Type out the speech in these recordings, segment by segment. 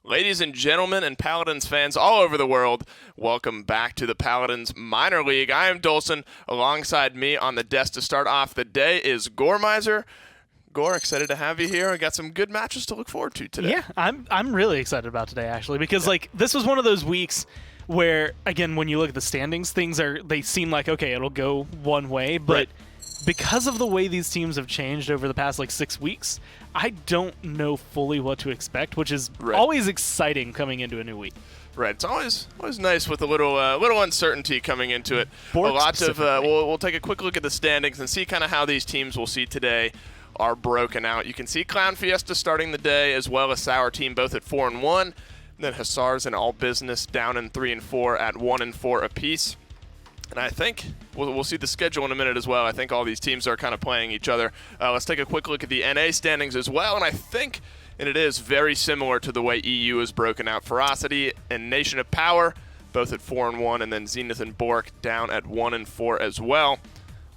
Ladies and gentlemen and Paladins fans all over the world, welcome back to the Paladins Minor League. I am Dolson. Alongside me on the desk to start off the day is Goremizer. Gore, excited to have you here. I got some good matches to look forward to today. Yeah, I'm really excited about today, actually, because this was one of those weeks where, again, when you look at the standings, they seem like, okay, it'll go one way, but because of the way these teams have changed over the past 6 weeks, I don't know fully what to expect, which is always exciting coming into a new week. Right, it's always nice with a little uncertainty coming into it. We'll take a quick look at the standings and see kind of how these teams we'll see today are broken out. You can see Clown Fiesta starting the day, as well as Sour Team both at 4-1. Then Hussars and All Business down in 3-4 at 1-4 apiece. And I think we'll see the schedule in a minute as well. I think all these teams are kind of playing each other. Let's take a quick look at the NA standings as well. And I think, and it is very similar to the way EU is broken out. Ferocity and Nation of Power both at 4-1, and then Zenith and Bork down at 1-4 as well.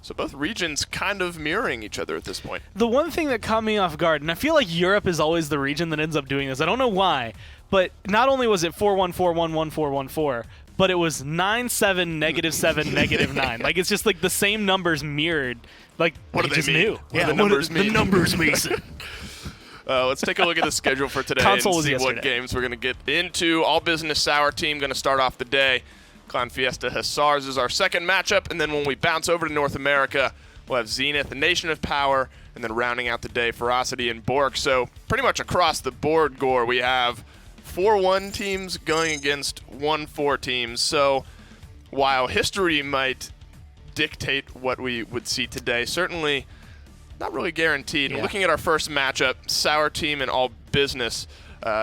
So both regions kind of mirroring each other at this point. The one thing that caught me off guard, and I feel like Europe is always the region that ends up doing this. I don't know why, but not only was it 4-1, 4-1, 1-4, 1-4, but it was 9-7, -7, -9. It's just the same numbers mirrored. What do they mean? What do the numbers mean? The numbers, Mason. Let's take a look at the schedule for today and see what games we're going to get into. All Business Sour Team going to start off the day. Clown Fiesta Hussars is our second matchup, and then when we bounce over to North America, we'll have Zenith, the Nation of Power, and then rounding out the day, Ferocity and Bork. So pretty much across the board, Gore, we have 4-1 teams going against 1-4 teams. So while history might dictate what we would see today, certainly not really guaranteed. Yeah. Looking at our first matchup, Sour Team and All Business,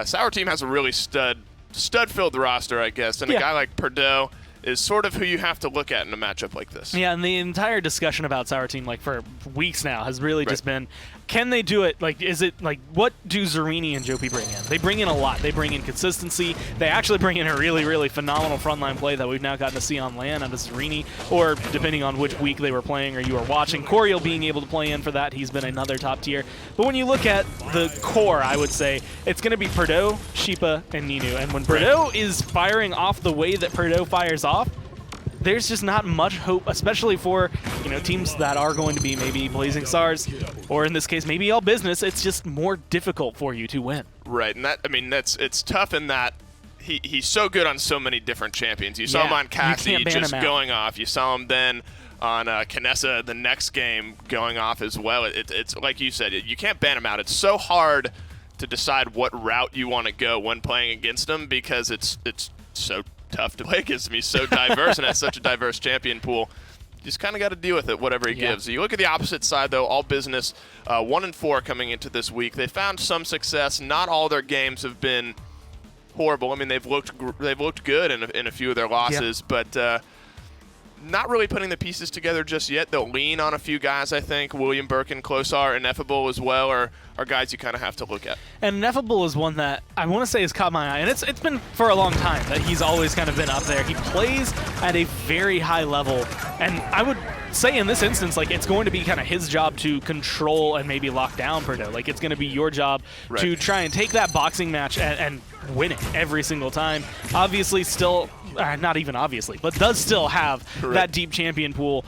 Sour Team has a really stud-filled roster, I guess, and a guy like Perdot is sort of who you have to look at in a matchup like this. Yeah, and the entire discussion about Sour Team, for weeks now, has really just been, can they do it? Is it, what do Zerini and Jopi bring in? They bring in a lot. They bring in consistency. They actually bring in a really, really phenomenal frontline play that we've now gotten to see on LAN out of Zerini, or depending on which week they were playing or you were watching, Coriel being able to play in for that. He's been another top tier. But when you look at the core, I would say, it's going to be Perdot, Sheepa, and Ninu. And when Perdot is firing off the way that Perdot fires off, there's just not much hope, especially for teams that are going to be maybe Blazing Stars, or in this case maybe All Business. It's just more difficult for you to win. Right, and it's tough in that he's so good on so many different champions. You saw him on Cassie just going off. You saw him then on Kinessa the next game going off as well. It's like you said, you can't ban him out. It's so hard to decide what route you want to go when playing against him, because it's so tough to play against him. He's so diverse and has such a diverse champion pool. You just kind of got to deal with it, whatever he gives. You look at the opposite side, though. All Business 1-4 coming into this week. They found some success. Not all their games have been horrible. I mean, they've looked good in a few of their losses, but not really putting the pieces together just yet. They'll lean on a few guys, I think. William Birkin, Klosar, Ineffable as well are guys you kind of have to look at. And Ineffable is one that I want to say has caught my eye, and it's been for a long time that he's always kind of been up there. He plays at a very high level, and I would say in this instance, it's going to be kind of his job to control and maybe lock down Perdot. It's going to be your job to try and take that boxing match and win it every single time. Obviously still, not even obviously, but does still have that deep champion pool.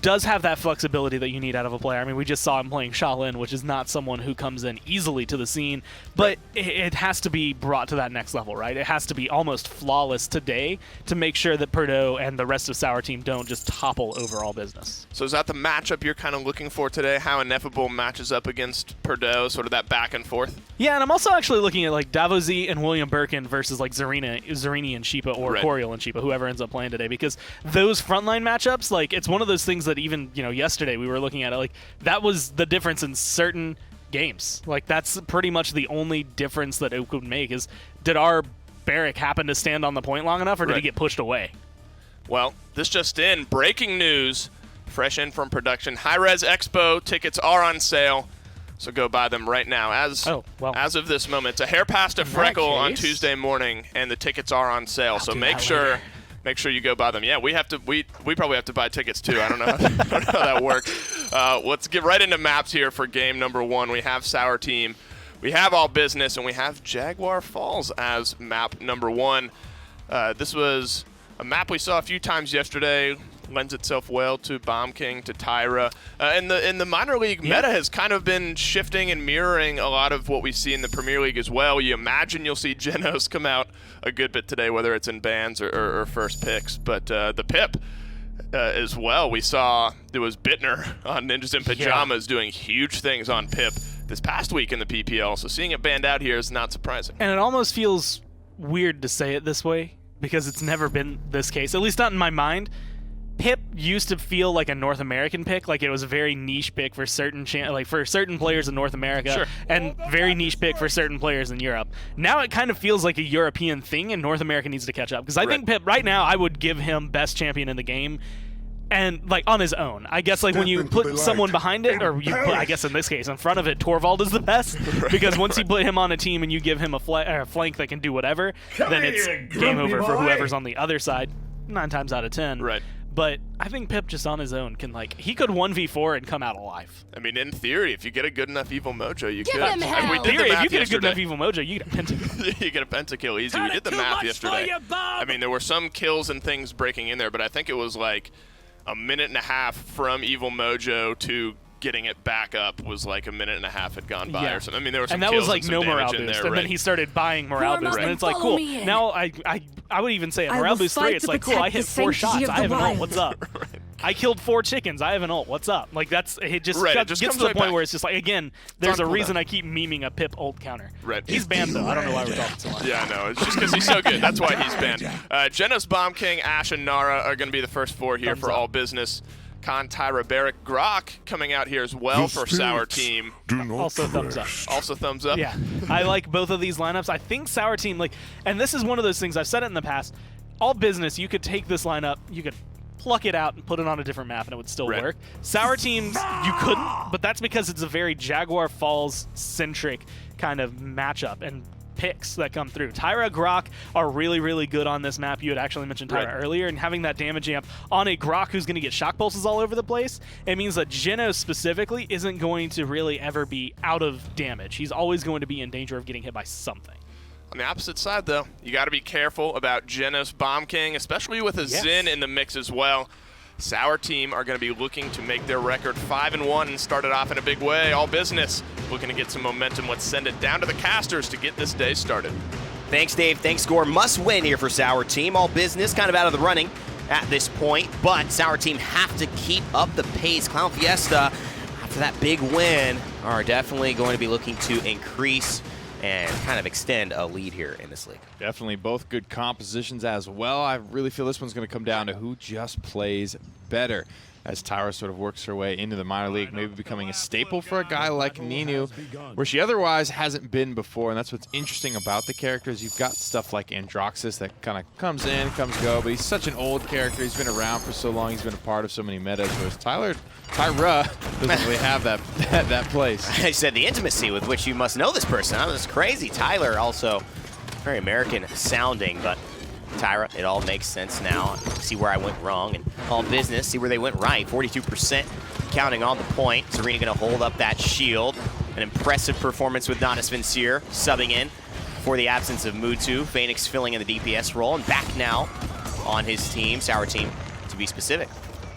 Does have that flexibility that you need out of a player. I mean, we just saw him playing Shaolin, which is not someone who comes in easily to the scene, but it has to be brought to that next level, right? It has to be almost flawless today to make sure that Perdot and the rest of Sour Team don't just topple over All Business. So is that the matchup you're kind of looking for today, how Ineffable matches up against Perdot, sort of that back and forth? Yeah, and I'm also actually looking at Davozy and William Birkin versus Zerini and Sheepa, or Coriel and Sheepa, whoever ends up playing today, because those frontline matchups, it's one of those things that even yesterday we were looking at it, that was the difference in certain games. That's pretty much the only difference that it could make is, did our Barrack happen to stand on the point long enough, or did he get pushed away? Well, this just in, breaking news, fresh in from production. High Res Expo tickets are on sale, so go buy them right now. As of this moment, it's a hair past a freckle on Tuesday morning, and the tickets are on sale. So make sure you go buy them. Yeah, we probably have to buy tickets too. I don't know how that works. Let's get right into maps here for game number one. We have Sour Team. we have All Business, and we have Jaguar Falls as map number 1. This was a map we saw a few times yesterday. Lends itself well to Bomb King, to Tyra. And in the minor league meta has kind of been shifting and mirroring a lot of what we see in the Premier League as well. You imagine you'll see Genos come out a good bit today, whether it's in bans or first picks. But the Pip as well, we saw it was Bittner on Ninjas in Pajamas doing huge things on Pip this past week in the PPL. So seeing it banned out here is not surprising. And it almost feels weird to say it this way because it's never been this case, at least not in my mind. Pip used to feel like a North American pick, like it was a very niche pick for certain for certain players in North America, and very niche pick for certain players in Europe. Now it kind of feels like a European thing, and North America needs to catch up. Because I think Pip, right now, I would give him best champion in the game, and like on his own. I guess like when you put someone behind it, or you put, I guess in this case, in front of it, Torvald is the best, because once you put him on a team and you give him a flank that can do whatever, then it's game over for whoever's on the other side, 9 times out of 10. Right. But I think Pip just on his own can, like, he could 1v4 and come out alive. I mean, in theory, if you get a good enough Evil Mojo, you could. We did the math if you get a good enough Evil Mojo, you get a pentakill. You get a pentakill easy. We did the math yesterday. I mean, there were some kills and things breaking in there, but I think it was like a minute and a half from Evil Mojo to getting it back up was like a minute and a half had gone by or something. I mean, there were some kills was like and no morale in boost, there, and then he started buying morale boost, and it's like, cool. Now I would even say at morale boost 3, it's like, cool, I hit 4 shots, I have an ult, what's up? I killed 4 chickens, I have an ult, what's up? Like that's it just gets to the point where it's just like, again, there's a reason I keep memeing a Pip ult counter. He's banned though. I don't know why we're talking so much. Yeah, I know. It's just because he's so good. That's why he's banned. Genos, Bomb King, Ash, and Nara are going to be the first 4 here for All Business. Khan, Tyra, Barrick, Grok coming out here as well for Sour Team. Also thumbs up. Also thumbs up? Yeah. I like both of these lineups. I think Sour Team, like, and this is one of those things, I've said it in the past, All Business, you could take this lineup, you could pluck it out and put it on a different map and it would still work. Sour Teams, you couldn't, but that's because it's a very Jaguar Falls-centric kind of matchup and picks that come through. Tyra, Grok are really, really good on this map. You had actually mentioned Tyra earlier, and having that damage amp on a Grok who's going to get shock pulses all over the place, it means that Genos specifically isn't going to really ever be out of damage. He's always going to be in danger of getting hit by something. On the opposite side, though, you got to be careful about Genos, Bomb King, especially with a Xin in the mix as well. Sour Team are going to be looking to make their record 5-1 and start it off in a big way. All Business looking to get some momentum. Let's send it down to the casters to get this day started. Thanks, Dave. Thanks, Score. Must win here for Sour Team. All Business kind of out of the running at this point, but Sour Team have to keep up the pace. Clown Fiesta, after that big win, are definitely going to be looking to increase and kind of extend a lead here in this league. Definitely both good compositions as well. I really feel this one's going to come down to who just plays better as Tyra sort of works her way into the minor league, maybe becoming a staple for a guy like Ninu, where she otherwise hasn't been before. And that's what's interesting about the characters. You've got stuff like Androxus that kind of comes in, comes go, but he's such an old character. He's been around for so long. He's been a part of so many metas, whereas Tyra doesn't really have that place. I said the intimacy with which you must know this person. That was crazy. Tyler also very American sounding, but Tyra, it all makes sense now. See where I went wrong, and All Business, see where they went right. 42% counting on the point. Serena going to hold up that shield. An impressive performance with Nanas Vincier subbing in for the absence of Mutu. Phoenix filling in the DPS role, and back now on his team, Sour Team to be specific.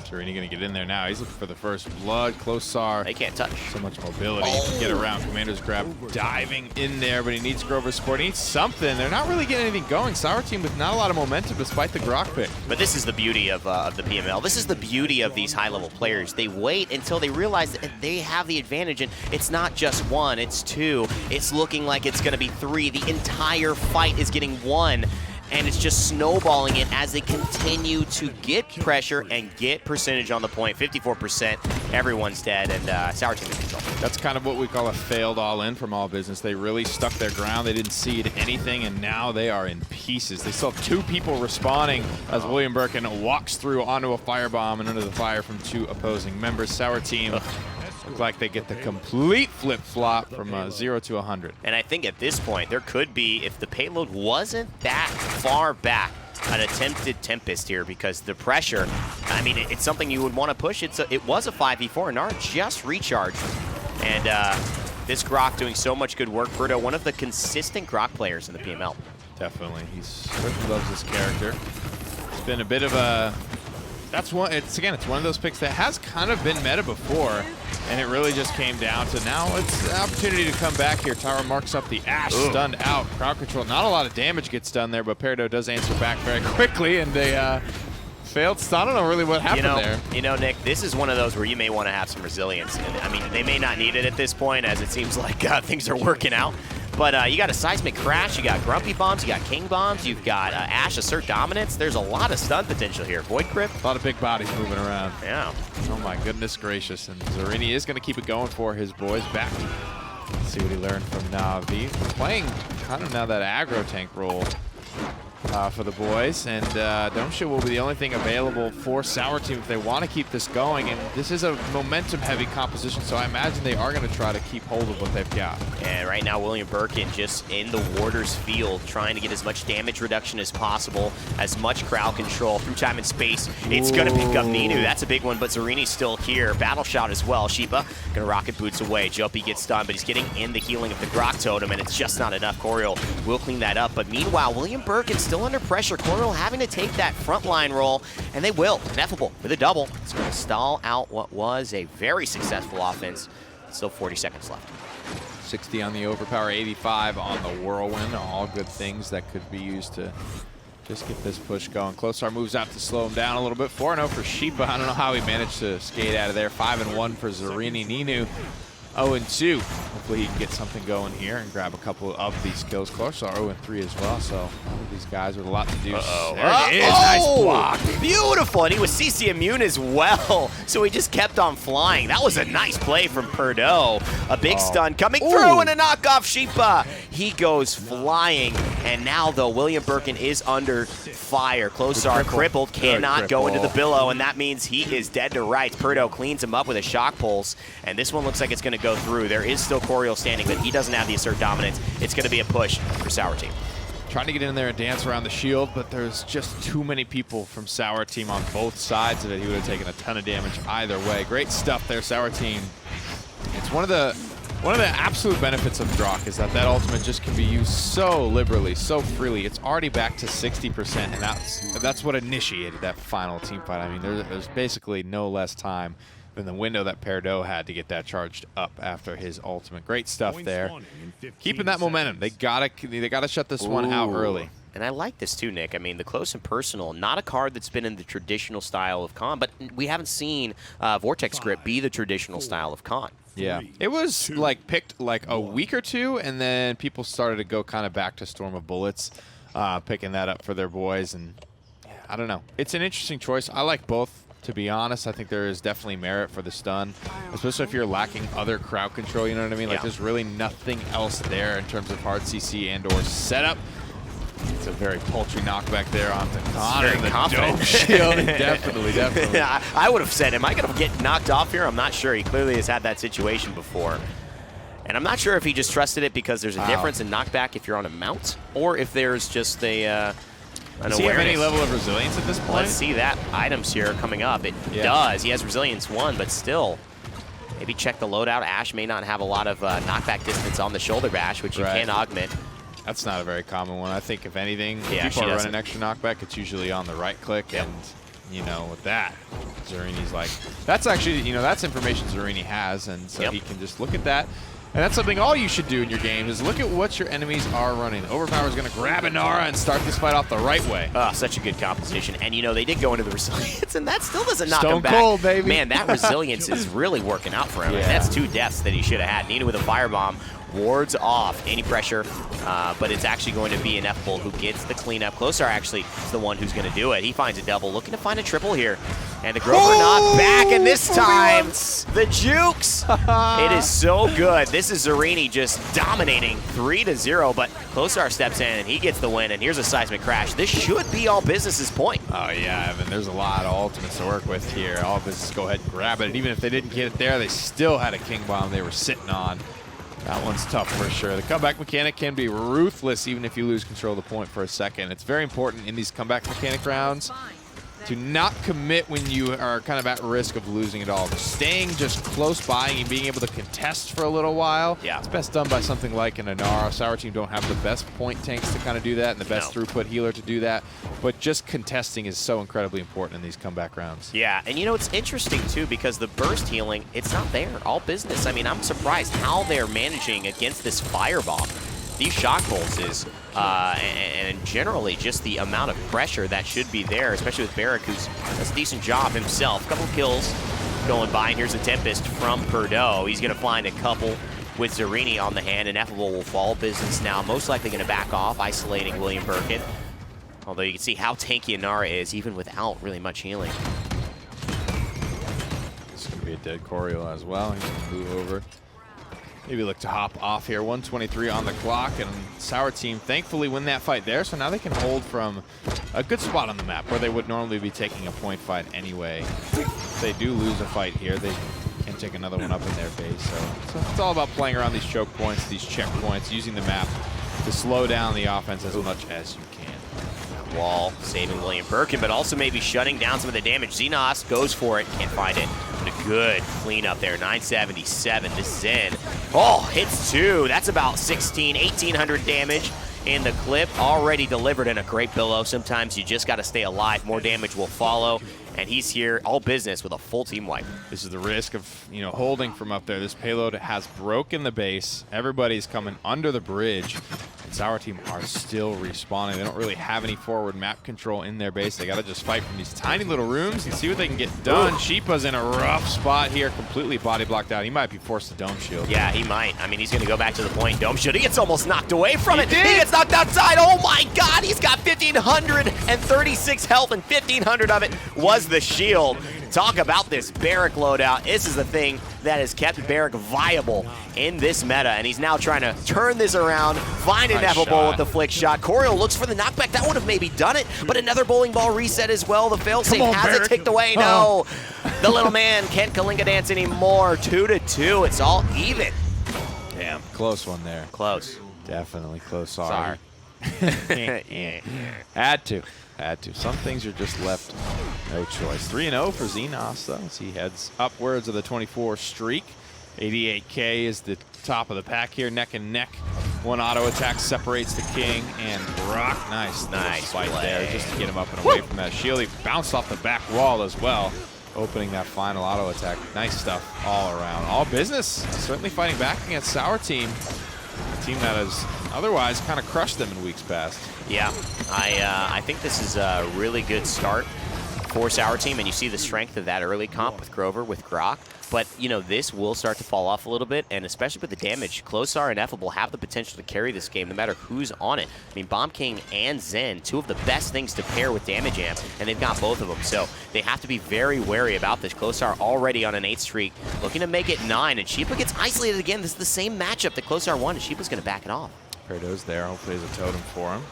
Serena going to get in there now. He's looking for the first blood. Close SAR. They can't touch. So much mobility to get around. Commander's grab diving in there, but he needs Grover's support. He needs something. They're not really getting anything going. Sour Team with not a lot of momentum despite the Grok pick. But this is the beauty of the PML. This is the beauty of these high-level players. They wait until they realize that they have the advantage, and it's not just 1, it's 2. It's looking like it's going to be 3. The entire fight is getting won. And it's just snowballing it as they continue to get pressure and get percentage on the point. 54%, everyone's dead, and Sour Team in control. That's kind of what we call a failed all-in from All Business. They really stuck their ground. They didn't cede anything, and now they are in pieces. They still have 2 people respawning as William Birkin walks through onto a firebomb and under the fire from 2 opposing members. Sour Team look like they get the complete flip-flop from 0 to 100. And I think at this point, there could be, if the payload wasn't that far back, an attempted Tempest here, because the pressure, I mean, it's something you would want to push. It was a 5v4, and Nara just recharged. And This Grok doing so much good work. Birdo, one of the consistent Grok players in the PML. Definitely. He certainly loves this character. It's been a bit of a... It's one of those picks that has kind of been meta before, and it really just came down to now it's an opportunity to come back here. Tyra marks up the Ashe, stunned out. Crowd control, not a lot of damage gets done there, but Peridot does answer back very quickly, and they failed stun. I don't know really what happened there. You know, Nick, this is one of those where you may want to have some resilience. And, I mean, they may not need it at this point, as it seems like things are working out. But you got a Seismic Crash, you got Grumpy Bombs, you got King Bombs, you've got Ashe Assert Dominance. There's a lot of stun potential here. Void Grip. A lot of big bodies moving around. Yeah. Oh my goodness gracious. And Zarini is going to keep it going for his boys back. Let's see what he learned from Na'Vi. Playing kind of now that aggro tank role for the boys. And Domesha will be the only thing available for Sour Team if they want to keep this going. And this is a momentum-heavy composition, so I imagine they are going to try to keep hold of what they've got. And right now, William Birkin just in the Warder's field, trying to get as much damage reduction as possible, as much crowd control through time and space. It's going to pick up Ninu. That's a big one, but Zarini's still here. Battle Shot as well. Shiba going to rocket boots away. Jopi gets stunned, but he's getting in the healing of the Grok Totem, and it's just not enough. Coriol will clean that up, but meanwhile, William Birkin's still under pressure. Coriol having to take that frontline role, and they will. Ineffable with a double. It's going to stall out what was a very successful offense. Still 40 seconds left. 60 on the Overpower, 85 on the Whirlwind. All good things that could be used to just get this push going. Closar moves out to slow him down a little bit. 4-0 for Shiba. I don't know how he managed to skate out of there. 5-1 for Zarini. Ninu 0-2. Hopefully he can get something going here and grab a couple of these kills. Closar 0-3 as well, so all of these guys with a lot to do. There it is. Nice block. Beautiful, and he was CC immune as well, so he just kept on flying. That was a nice play from Birdo. A big stun coming through and a knockoff Shiba. He goes flying, and now though William Birkin is under fire. Closar crippled, cannot go into the billow, and that means he is dead to rights. Birdo cleans him up with a shock pulse, and this one looks like it's going to go through. There is still Coriol standing, but he doesn't have the assert dominance. It's going to be a push for Sour Team. Trying to get in there and dance around the shield, but there's just too many people from Sour Team on both sides of it. He would have taken a ton of damage either way. Great stuff there, Sour Team. It's one of the absolute benefits of Grok is that ultimate just can be used so liberally, so freely. It's already back to 60%, and that's what initiated that final team fight. I mean, there's basically no less time than the window that Peridot had to get that charged up after his ultimate. Great stuff there. Keeping that momentum. They gotta shut this one out early. And I like this too, Nick. I mean, the close and personal, not a card that's been in the traditional style of Khan, but we haven't seen Vortex Grip be the traditional style of Khan. Yeah, it was like picked like a week or two, and then people started to go kind of back to Storm of Bullets, picking that up for their boys. And I don't know. It's an interesting choice. I like both. To be honest, I think there is definitely merit for the stun, especially if you're lacking other crowd control, you know what I mean? Like, there's really nothing else there in terms of hard CC and or setup. It's a very paltry knockback there onto Connor. Very confident. Shield. Definitely. I would have said, am I going to get knocked off here? I'm not sure. He clearly has had that situation before. And I'm not sure if he just trusted it because there's a difference in knockback if you're on a mount, or if there's just a... Does he have any level of resilience at this point? Let's see that. Items here coming up. It does. He has resilience 1, but still. Maybe check the loadout. Ashe may not have a lot of knockback distance on the shoulder bash, which you can augment. That's not a very common one. I think, if anything, if people are running extra knockback, it's usually on the right click. And, you know, with that, Zarini's like, that's actually, you know, that's information Zarini has. And so he can just look at that. And that's something all you should do in your game is look at what your enemies are running. Overpower is going to grab Inara and start this fight off the right way. Such a good composition. And, you know, they did go into the resilience, and that still doesn't knock him back. Stone cold, baby. Man, that resilience is really working out for him. And that's 2 deaths that he should have had. Nina with a firebomb wards off any pressure, but it's actually going to be Ineffable who gets the cleanup. Closar actually is the one who's going to do it. He finds a double, looking to find a triple here. And the Grover knocked back, and this time, the jukes. It is so good. This is Zarini just dominating 3-0, but Closar steps in, and he gets the win, and here's a Seismic Crash. This should be all business's point. Oh, yeah, Evan, there's a lot of ultimates to work with here. All business go ahead and grab it, and even if they didn't get it there, they still had a King Bomb they were sitting on. That one's tough for sure. The comeback mechanic can be ruthless even if you lose control of the point for a second. It's very important in these comeback mechanic rounds to not commit when you are kind of at risk of losing it all. Staying just close by and being able to contest for a little while. Yeah. It's best done by something like an Inara. Sour Team don't have the best point tanks to kind of do that and the best throughput healer to do that. But just contesting is so incredibly important in these comeback rounds. Yeah, and you know, it's interesting too because the burst healing, it's not there. All business. I mean, I'm surprised how they're managing against this firebomb. These shock pulses, and generally just the amount of pressure that should be there, especially with Barik, who's does a decent job himself. A couple kills going by, and here's the Tempest from Perdo. He's going to find a couple with Zarini on the hand, and Ineffable will fall business now. Most likely going to back off, isolating William Birkin. Although you can see how tanky Inara is, even without really much healing. It's going to be a dead Coriol as well. He's going to move over. Maybe look to hop off here. 1:23 on the clock, and Sour Team thankfully win that fight there, so now they can hold from a good spot on the map where they would normally be taking a point fight anyway. If they do lose a fight here, they can take another one up in their base. So it's all about playing around these choke points, these checkpoints, using the map to slow down the offense as much as you can. Wall saving William Birkin, but also maybe shutting down some of the damage. Xenos goes for it, can't find it. But a good cleanup there, 977 to Zen. Oh, hits 2. That's about 1,800 damage in the clip. Already delivered in a great billow. Sometimes you just got to stay alive. More damage will follow. And he's here, all business, with a full team wipe. This is the risk of, you know, holding from up there. This payload has broken the base. Everybody's coming under the bridge. And Sour Team are still respawning. They don't really have any forward map control in their base. They got to just fight from these tiny little rooms and see what they can get done. Sheepa's in a rough spot here, completely body blocked out. He might be forced to dome shield. Yeah, he might. I mean, he's going to go back to the point. Dome shield. He gets almost knocked away from it. He gets knocked outside. Oh, my God. He's got 1,536 health, and 1,500 of it was the shield. Talk about this Barik loadout. This is the thing that has kept Barik viable in this meta, and he's now trying to turn this around, find Ineffable with the flick shot. Coriol looks for the knockback. That would have maybe done it, but another bowling ball reset as well. The failsafe has it ticked away. No, the little man can't Kalinga dance anymore. 2-2. It's all even. Damn, close one there. Close. Definitely close. Sorry. Yeah. Had to. Some things are just left no choice. 3-0 for Xenos, though, as he heads upwards of the 24 streak. 88K is the top of the pack here, neck and neck. One auto attack separates the King and Brock. Nice fight play there just to get him up and away from that shield. He bounced off the back wall as well, opening that final auto attack. Nice stuff all around. All business. Certainly fighting back against Sour Team, a team that has otherwise kind of crushed them in weeks past. Yeah, I think this is a really good start for Sour Team, and you see the strength of that early comp with Grover, with Grok. But, you know, this will start to fall off a little bit, and especially with the damage, Closar and Ineffable have the potential to carry this game no matter who's on it. I mean, Bomb King and Zen, two of the best things to pair with Damage Amp, and they've got both of them. So they have to be very wary about this. Closar already on an 8 streak, looking to make it 9, and Sheepa gets isolated again. This is the same matchup that Closar won, and Sheepa's going to back it off. Perdo's there. Hopefully there's a totem for him.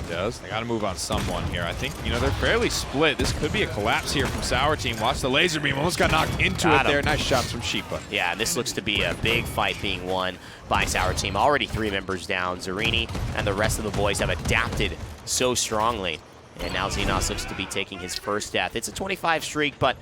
He does. They got to move on someone here. I think, you know, they're fairly split. This could be a collapse here from Sour Team. Watch the laser beam. Almost got knocked into it there. Nice shots from Sheepa. Yeah, this looks to be a big fight being won by Sour Team. Already 3 members down. Zarini and the rest of the boys have adapted so strongly. And now Xenos looks to be taking his first death. It's a 25 streak, but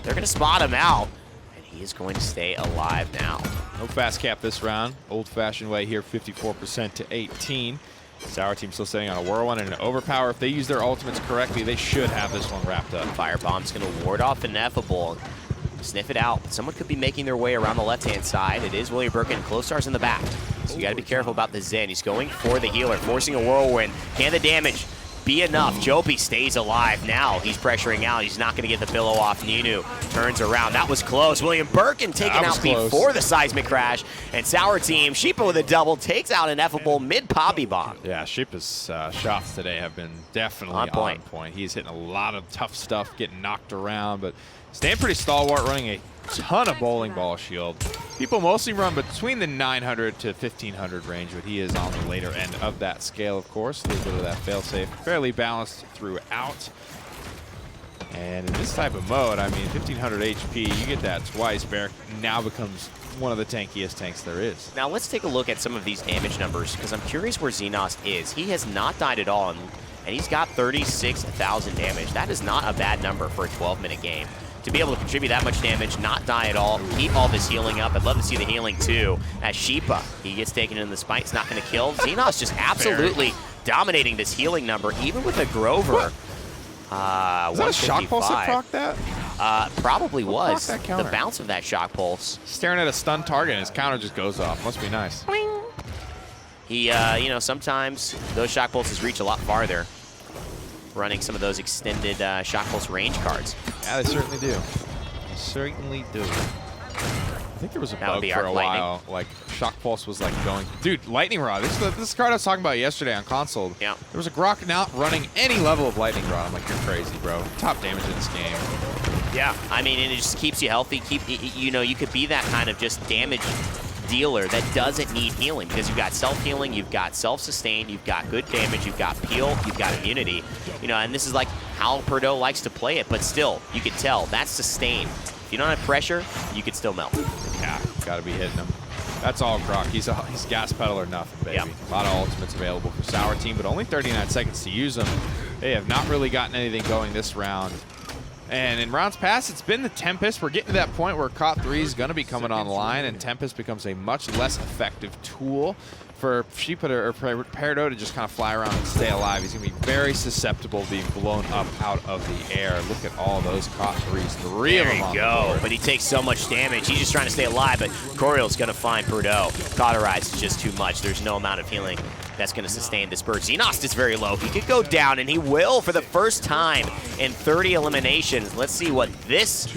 they're going to spot him out. And he is going to stay alive now. No fast cap this round. Old-fashioned way here, 54% to 18. Sour Team still sitting on a Whirlwind and an Overpower. If they use their ultimates correctly, they should have this one wrapped up. Firebomb's going to ward off Ineffable. Sniff it out, but someone could be making their way around the left-hand side. It is William Birkin. Closar's in the back, so you got to be careful about the Zen. He's going for the healer, forcing a Whirlwind. Can the damage be enough? Jopi stays alive now. He's pressuring out. He's not going to get the pillow off. Ninu turns around. That was close. William Birkin taken out before the seismic crash. And Sour Team, Sheepa with a double, takes out Ineffable mid-poppy bomb. Yeah, Sheepa's shots today have been definitely on point. He's hitting a lot of tough stuff, getting knocked around, but staying pretty stalwart, running a ton of bowling ball shield. People mostly run between the 900 to 1500 range, but he is on the later end of that scale, of course. A little bit of that failsafe, fairly balanced throughout. And in this type of mode, I mean, 1500 HP, you get that twice. Barik now becomes one of the tankiest tanks there is. Now let's take a look at some of these damage numbers, because I'm curious where Xenos is. He has not died at all, and he's got 36,000 damage. That is not a bad number for a 12-minute game. To be able to contribute that much damage, not die at all, keep all this healing up. I'd love to see the healing too. As Sheepa, he gets taken in the spike. It's not going to kill. Xenos just absolutely dominating this healing number, even with a Grover. Is that a shock pulse that proc that? Probably was. That the bounce of that shock pulse. Staring at a stun target and his counter just goes off. Must be nice. He, you know, sometimes those shock pulses reach a lot farther, running some of those extended shock pulse range cards. Yeah, they certainly do. They certainly do. I think there was a bug for a while. Like, shock pulse was like going. Dude, lightning rod. This card I was talking about yesterday on console. Yeah. There was a Grok not running any level of lightning rod. I'm like, you're crazy, bro. Top damage in this game. Yeah, I mean, and it just keeps you healthy. You know, you could be that kind of just damage dealer that doesn't need healing because you've got self-healing, you've got self-sustain, you've got good damage, you've got peel, you've got immunity. You know, and this is like how Purdue likes to play it, but still, you can tell that's sustain. If you don't have pressure, you could still melt. Yeah, gotta be hitting him. That's all Grok. He's gas pedal or nothing, baby. Yep. A lot of ultimates available for Sour Team, but only 39 seconds to use them. They have not really gotten anything going this round. And in rounds past, it's been the Tempest. We're getting to that point where COT 3 is going to be coming online, and Tempest becomes a much less effective tool for Sheepa or Peridot to just kind of fly around and stay alive. He's going to be very susceptible to being blown up out of the air. Look at all those COT 3s. Three of them on the board. But he takes so much damage. He's just trying to stay alive, but Coriel's going to find Purdue. Cauterize is just too much. There's no amount of healing that's going to sustain this burst. Xenos is very low. He could go down, and he will for the first time in 30 eliminations. Let's see what this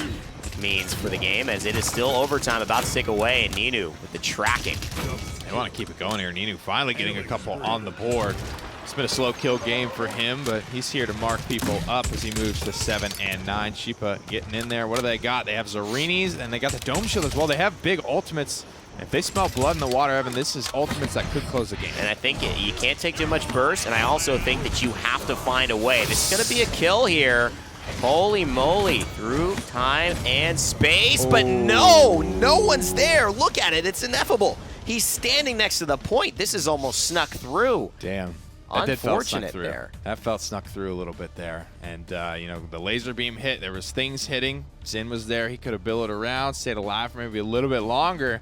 means for the game, as it is still overtime, about to tick away, and Ninu with the tracking. They want to keep it going here. Ninu finally getting a couple on the board. It's been a slow kill game for him, but he's here to mark people up as he moves to 7 and 9. Sheepa getting in there. What do they got? They have Zarinis, and they got the Dome Shield as well. They have big ultimates. If they smell blood in the water, Evan, this is ultimates that could close the game. And I think you can't take too much burst, and I also think that you have to find a way. This is going to be a kill here. Holy moly, through time and space, but no one's there. Look at it, it's ineffable. He's standing next to the point. This is almost snuck through. Damn. Unfortunate there. That felt snuck through a little bit there. And, you know, the laser beam hit. There was things hitting. Zin was there. He could have billowed around, stayed alive for maybe a little bit longer.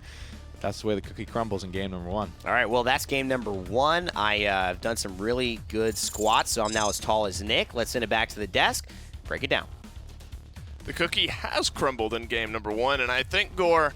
That's the way the cookie crumbles in game number 1. All right, well, that's game number 1. I've done some really good squats, so I'm now as tall as Nick. Let's send it back to the desk. Break it down. The cookie has crumbled in game number 1, and I think, Gore,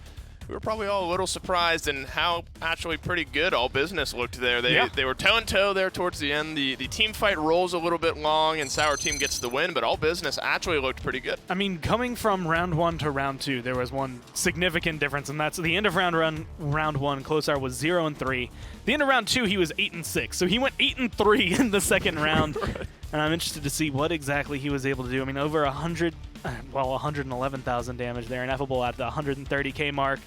we were probably all a little surprised in how actually pretty good All Business looked there. They were toe-and-toe there towards the end. The team fight rolls a little bit long, and Sour Team gets the win, but All Business actually looked pretty good. I mean, coming from round 1 to round 2, there was one significant difference, and that's the end of round 1, Closar was 0-3. The end of round 2, he was 8-6, so he went 8-3 in the second round. Right. And I'm interested to see what exactly he was able to do. I mean, over 111,000 damage there, Ineffable at the 130K mark.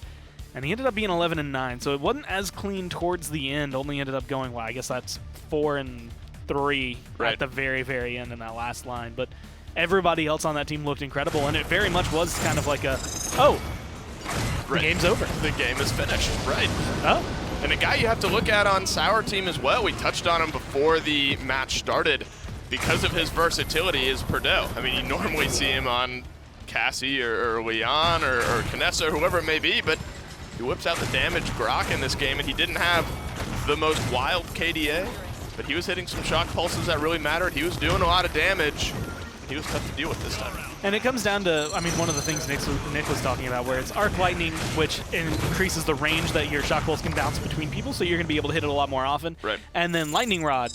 And he ended up being 11-9, so it wasn't as clean towards the end. Only ended up going, well, I guess that's 4-3 at the very, very end in that last line. But everybody else on that team looked incredible, and it very much was kind of like a, the game's over. The game is finished, right. Oh. And a guy you have to look at on Sour Team as well, we touched on him before the match started, because of his versatility, is Purdue. I mean, you normally see him on Cassie or Leon or Canessa or whoever it may be, but he whips out the damage Grok in this game, and he didn't have the most wild KDA, but he was hitting some shock pulses that really mattered. He was doing a lot of damage. He was tough to deal with this time. And it comes down to, I mean, one of the things Nick was talking about, where it's Arc Lightning, which increases the range that your shock pulse can bounce between people, so you're going to be able to hit it a lot more often. Right. And then Lightning Rod,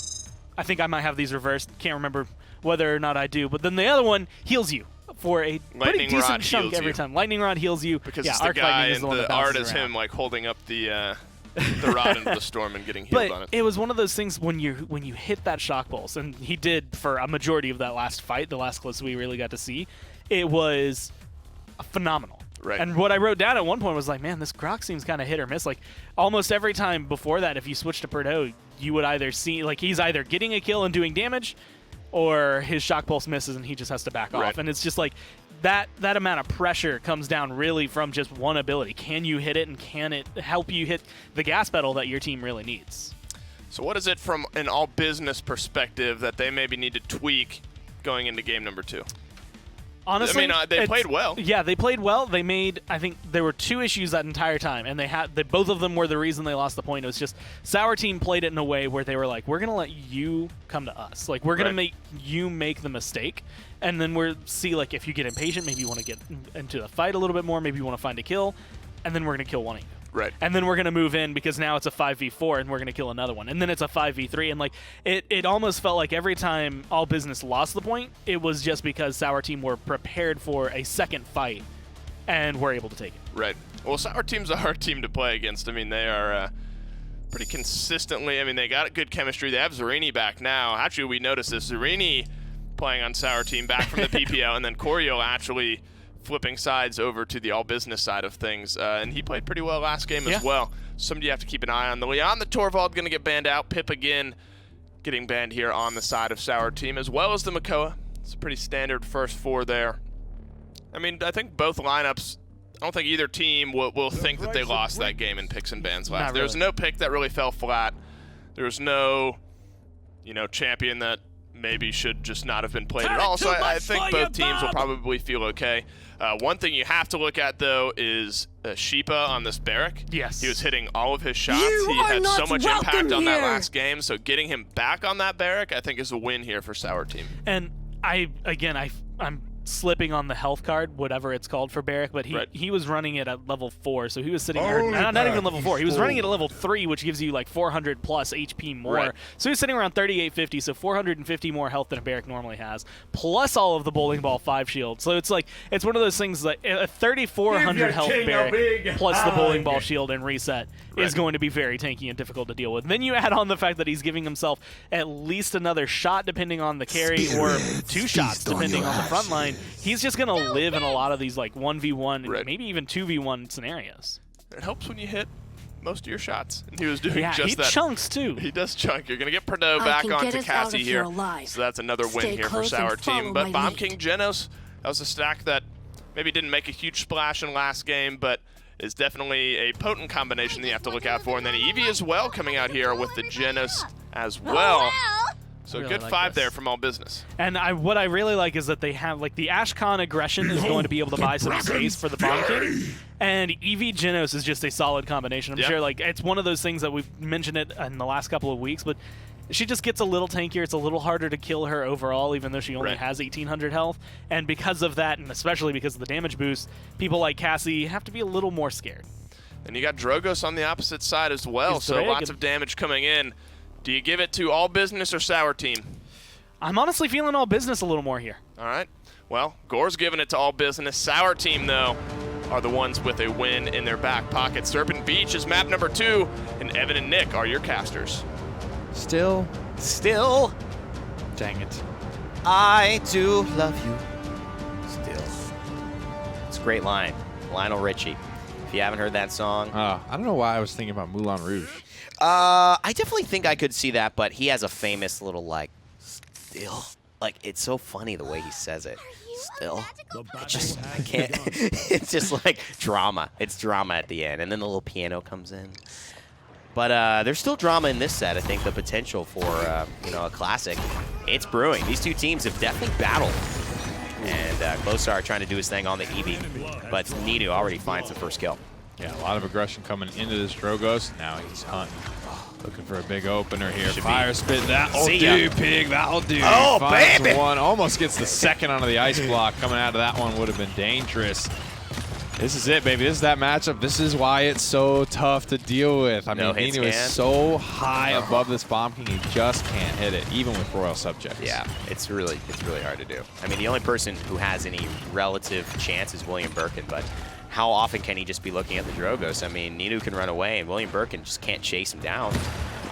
I think I might have these reversed. Can't remember whether or not I do. But then the other one heals you for a pretty decent chunk every time. Lightning Rod heals you. Because yeah, it's the Arc guy Lightning is the one and that the art bounces is around. him like holding up the rod into the storm and getting healed but on it. It was one of those things when you hit that shock pulse, and he did for a majority of that last fight, the last close we really got to see, it was phenomenal. Right. And what I wrote down at one point was like, man, this Grok seems kind of hit or miss. Like almost every time before that, if you switch to Purdue, you would either see like he's either getting a kill and doing damage, or his shock pulse misses and he just has to back off. And it's just like that amount of pressure comes down really from just one ability. Can you hit it, and can it help you hit the gas pedal that your team really needs? So what is it from an all-business perspective that they maybe need to tweak going into game number 2? Honestly, I mean, they played well. Yeah, they played well. They made, I think there were 2 issues that entire time, and both of them were the reason they lost the point. It was just Sour Team played it in a way where they were like, we're going to let you come to us. Like, we're going to make you make the mistake, and then we'll see, like, if you get impatient, maybe you want to get into the fight a little bit more, maybe you want to find a kill, and then we're going to kill one of you. Right. And then we're going to move in because now it's a 5v4 and we're going to kill another one. And then it's a 5v3. And like it almost felt like every time All Business lost the point, it was just because Sour Team were prepared for a second fight and were able to take it. Right. Well, Sour Team's a hard team to play against. I mean, they are pretty consistently, I mean, they got good chemistry. They have Zarini back now. Actually, we noticed this. Zarini playing on Sour Team back from the PPL, and then Corio actually flipping sides over to the all-business side of things. And he played pretty well last game as well. Somebody you have to keep an eye on. The Leon, the Torvald going to get banned out. Pip again getting banned here on the side of Sour Team, as well as the Makoa. It's a pretty standard first 4 there. I mean, I think both lineups, I don't think either team will think that they lost that game in picks and bans last. There was no pick that really fell flat. There was no, champion that maybe should just not have been played at all. So I think both teams will probably feel okay. One thing you have to look at, though, is Sheepa on this barrack. Yes. He was hitting all of his shots. He had so much impact on that last game. So getting him back on that barrack, I think, is a win here for Sour Team. And I'm slipping on the health card, whatever it's called for Barrack, but he was running it at level 4, so he was sitting there, not even level 4, he was running it at level 3, which gives you like 400 plus HP more. So he was sitting around 3850, so 450 more health than a Barrack normally has, plus all of the bowling ball 5 shield. So it's like, it's one of those things like a 3400 health Barrack plus the bowling ball shield and reset is going to be very tanky and difficult to deal with. Then you add on the fact that he's giving himself at least another shot depending on the carry, or 2 shots depending on the front line. He's just going to live in a lot of these like 1v1, maybe even 2v1 scenarios. It helps when you hit most of your shots. And he was doing just that. He chunks too. He does chunk. You're going to get Perdo back onto Cassie here. So that's another win here for Sour Team. But Bomb King Genos, that was a stack that maybe didn't make a huge splash in last game, but is definitely a potent combination that you have to look out for. And then Eevee as well coming out here with the Genos as well. So really good 5 there from All Business. And what I really like is that they have, like, the Ashcon aggression is going to be able to buy some space for the Bomb King. And Eevee Genos is just a solid combination. I'm sure, like, it's one of those things that we've mentioned it in the last couple of weeks, but she just gets a little tankier. It's a little harder to kill her overall, even though she only has 1800 health. And because of that, and especially because of the damage boost, people like Cassie have to be a little more scared. And you got Drogos on the opposite side as well, so lots of damage coming in. Do you give it to All Business or Sour Team? I'm honestly feeling All Business a little more here. All right. Well, Gore's giving it to All Business. Sour Team, though, are the ones with a win in their back pocket. Serpent Beach is map number 2, and Evan and Nick are your casters. Still. Dang it. I do love you. Still. It's a great line. Lionel Richie. If you haven't heard that song. I don't know why I was thinking about Moulin Rouge. I definitely think I could see that, but he has a famous little, like, still. Like, it's so funny the way he says it. Still. I can't. It's just like drama. It's drama at the end. And then the little piano comes in. But there's still drama in this set. I think the potential for, a classic, it's brewing. These two teams have definitely battled. And Glowstar trying to do his thing on the Eevee. But Ninu already finds the first kill. Yeah, a lot of aggression coming into this Drogos. Now he's hunting. Looking for a big opener here. Fire spit, that'll do, Pig, that'll do. Oh, baby! One, almost gets the second onto the ice block. Coming out of that one would have been dangerous. This is it, baby. This is that matchup. This is why it's so tough to deal with. I mean, Ninu is so high above this Bomb King, he just can't hit it, even with Royal Subjects. Yeah, it's really hard to do. I mean, the only person who has any relative chance is William Birkin, but how often can he just be looking at the Drogos? I mean, Ninu can run away, and William Birkin just can't chase him down.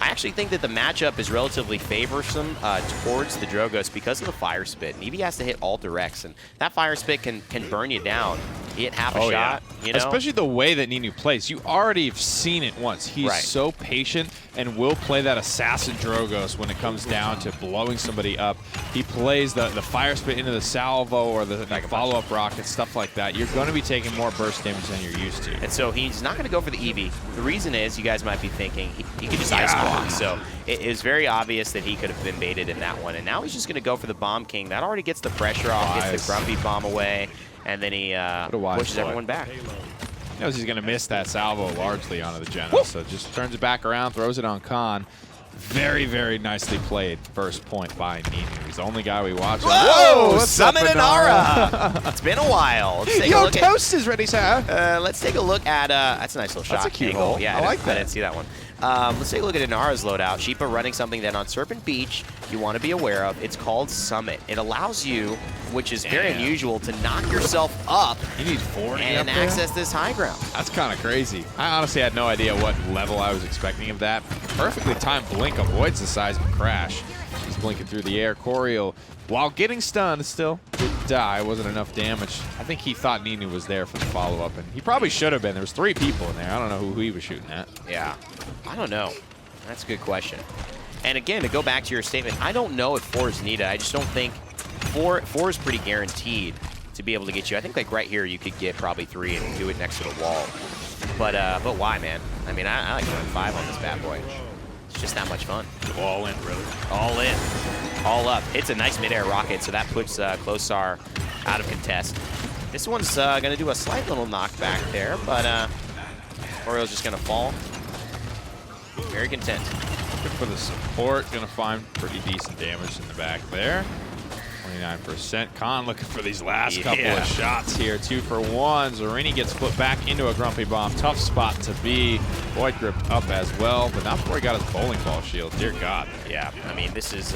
I actually think that the matchup is relatively favorsome towards the Drogos because of the Fire Spit. And Eevee has to hit all directs, and that Fire Spit can burn you down hit half a shot. Yeah. You know? Especially the way that Ninu plays. You already have seen it once. He's so patient and will play that assassin Drogos when it comes down to blowing somebody up. He plays the fire spit into the salvo or the follow-up rocket, stuff like that. You're going to be taking more burst damage than you're used to. And so he's not going to go for the EV. The reason is, you guys might be thinking, he could just ice block. So it is very obvious that he could have been baited in that one. And now he's just going to go for the Bomb King. That already gets the pressure off, gets the Grumpy Bomb away, and then he pushes everyone back. He knows he's going to miss that salvo largely onto the Jenna, so just turns it back around, throws it on Khan. Very, very nicely played first point by Ninu. He's the only guy we watch. Whoa! Summon Inara! It's been a while. Let's take Your a look toast is ready, sir. let's take a look at, that's a nice little shot. That's a cute angle. hole. Yeah, I like that. I didn't see that one. Let's take a look at Inara's loadout. Sheepa running something that on Serpent Beach you want to be aware of. It's called Summit. It allows you, which is very unusual, to knock yourself up You need 40 and up there? access this high ground. That's kind of crazy. I honestly had no idea what level I was expecting of that. Perfectly timed blink avoids the seismic crash. He's blinking through the air. Coriel, while getting stunned, still did die. Wasn't enough damage. I think he thought Ninu was there for the follow-up, and he probably should have been. There was 3 people in there. I don't know who he was shooting at. Yeah, I don't know. That's a good question. And again, to go back to your statement, I don't know if 4 is needed. I just don't think 4 is pretty guaranteed to be able to get you. I think like right here you could get probably 3 and do it next to the wall. But why, man? I mean, I like going 5 on this bad boy. It's just that much fun. All in, brother. All in. All up. It's a nice mid-air rocket, so that puts Klosar out of contest. This one's going to do a slight little knockback there, but Oriel's just going to fall. Very content. Good for the support. Going to find pretty decent damage in the back there. 29%. Khan looking for these last couple of shots here. 2 for 1. Zarini gets flipped back into a Grumpy Bomb. Tough spot to be. Void Grip up as well, but not before he got his bowling ball shield. Dear God. Yeah, I mean, this is,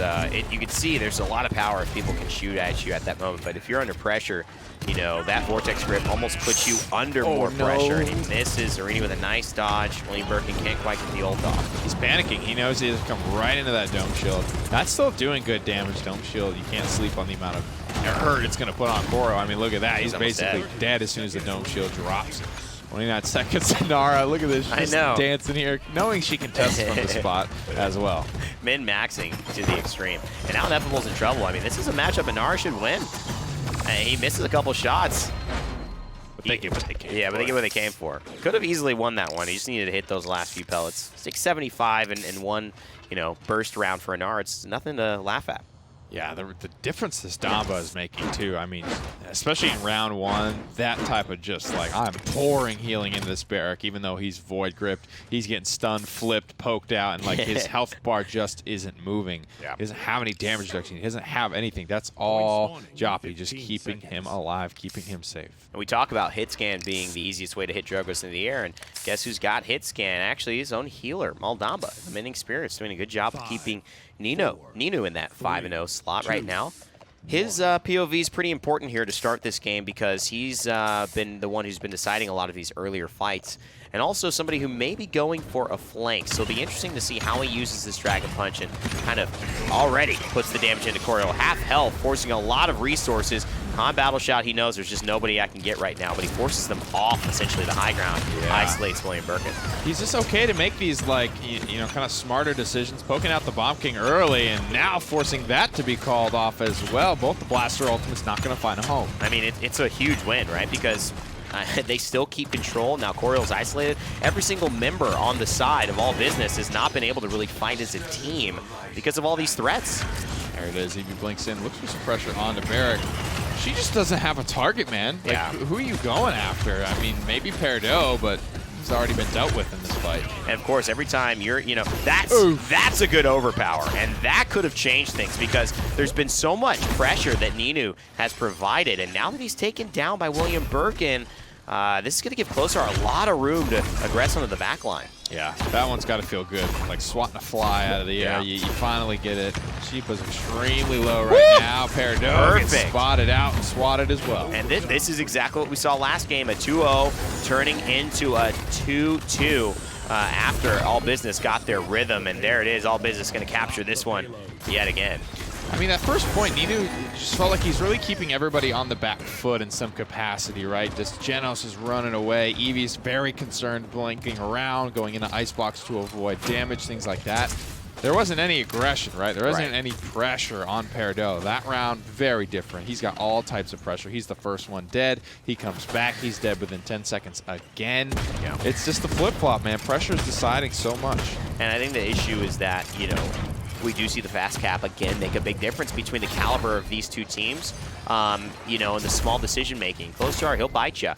you can see there's a lot of power if people can shoot at you at that moment, but if you're under pressure, you know, that Vortex Grip almost puts you under more pressure, and he misses. Zarini with a nice dodge. William Birkin can't quite get the ult off. He's panicking. He knows he has to come right into that Dome Shield. That's still doing good damage, Dome Shield. You can't sleep on the amount of hurt it's going to put on Koro. I mean, look at that. He's basically dead as soon as the Dome Shield drops. 29 seconds. Nara, look at this. She's just dancing here, knowing she can test from the spot as well. Min-maxing to the extreme. And now Ineffable's in trouble. I mean, this is a matchup Nara should win. He misses a couple shots. But they get what they came for. Yeah, but they get what they came for. Could have easily won that one. He just needed to hit those last few pellets. 675 and one, you know, burst round for Nara. It's nothing to laugh at. Yeah, the difference this Damba is making, too. I mean, especially in round 1, that type of just like, I'm pouring healing into this barrack, even though he's void gripped. He's getting stunned, flipped, poked out, and like his health bar just isn't moving. He doesn't have any damage reduction. He doesn't have anything. That's all Joppy, just keeping him alive, keeping him safe. And we talk about hit scan being the easiest way to hit Drogos in the air, and guess who's got hit scan? Actually, his own healer, Maldamba. The Mending Spirit's doing a good job of keeping Ninu in that 5-0 slot right now. His POV is pretty important here to start this game because he's been the one who's been deciding a lot of these earlier fights, and also somebody who may be going for a flank. So it'll be interesting to see how he uses this Dragon Punch and kind of already puts the damage into Coriel. Half health, forcing a lot of resources. On Battle Shot, he knows there's just nobody I can get right now, but he forces them off, essentially, the high ground. Isolates William Birkin. He's just okay to make these, like, you know, kind of smarter decisions, poking out the Bomb King early, and now forcing that to be called off as well. Both the Blaster Ultimates not going to find a home. I mean, it's a huge win, right? Because they still keep control. Now Coriel's isolated. Every single member on the side of All Business has not been able to really fight as a team because of all these threats. There it is. EV blinks in, looks for some pressure on the Barrack. She just doesn't have a target, man. Like, who are you going after? I mean, maybe Peridot, but he's already been dealt with in this fight. And of course, every time you're, you know, that's a good overpower, and that could have changed things because there's been so much pressure that Ninu has provided, and now that he's taken down by William Birkin, this is going to give Klosar a lot of room to aggress onto the back line. Yeah, that one's got to feel good. Like swatting a fly out of the air. You finally get it. Sheepa's extremely low right now. Peridot gets spotted out and swatted as well. And this is exactly what we saw last game, a 2-0 turning into a 2-2 after All Business got their rhythm. And there it is, All Business going to capture this one yet again. I mean, that first point, Ninu just felt like he's really keeping everybody on the back foot in some capacity, right? Just Genos is running away. Eevee's very concerned, blinking around, going into ice blocks to avoid damage, things like that. There wasn't any aggression, right? There wasn't any pressure on Peridot. That round, very different. He's got all types of pressure. He's the first one dead. He comes back. He's dead within 10 seconds again. Yeah. It's just the flip-flop, man. Pressure is deciding so much. And I think the issue is that, you know, we do see the fast cap again make a big difference between the caliber of these two teams, you know, and the small decision making. Close he'll bite you.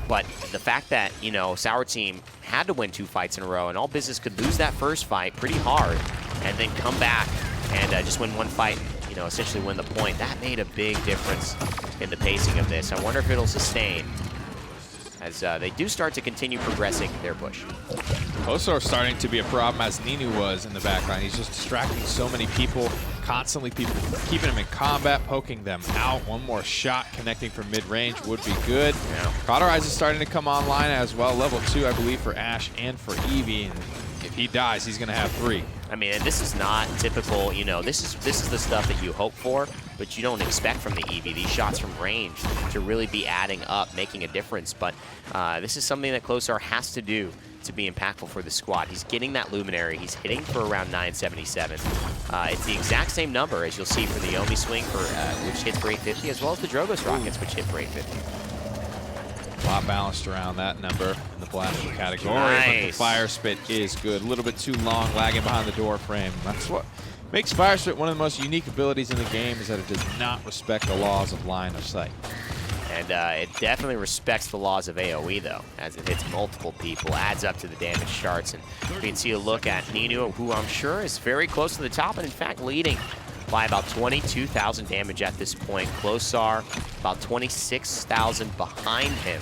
But the fact that, you know, Sour Team had to win 2 fights in a row, and All Business could lose that first fight pretty hard and then come back and just win 1 fight, you know, essentially win the point. That made a big difference in the pacing of this. I wonder if it'll sustain as they do start to continue progressing their push. Closar starting to be a problem, as Ninu was in the background. He's just distracting so many people, constantly people keeping them in combat, poking them out. One more shot connecting from mid-range would be good. Yeah. Cauterize is starting to come online as well. Level 2, I believe, for Ash and for Eevee. And if he dies, he's going to have 3. I mean, and this is not typical, you know, this is the stuff that you hope for, but you don't expect from the Eevee. These shots from range to really be adding up, making a difference. But this is something that Closar has to do to be impactful for the squad. He's getting that Luminary. He's hitting for around 977. It's the exact same number as you'll see for the Yomi Swing, which hits for 850, as well as the Drogos Rockets, which hit for 850. A lot balanced around that number in the blaster category. Nice. But the Fire Spit is good. A little bit too long, lagging behind the door frame. That's what makes Fire Spit one of the most unique abilities in the game, is that it does not respect the laws of line of sight. And it definitely respects the laws of AoE, though, as it hits multiple people, adds up to the damage charts. And you can see a look at Ninu, who I'm sure is very close to the top, and in fact leading by about 22,000 damage at this point. Closar about 26,000 behind him.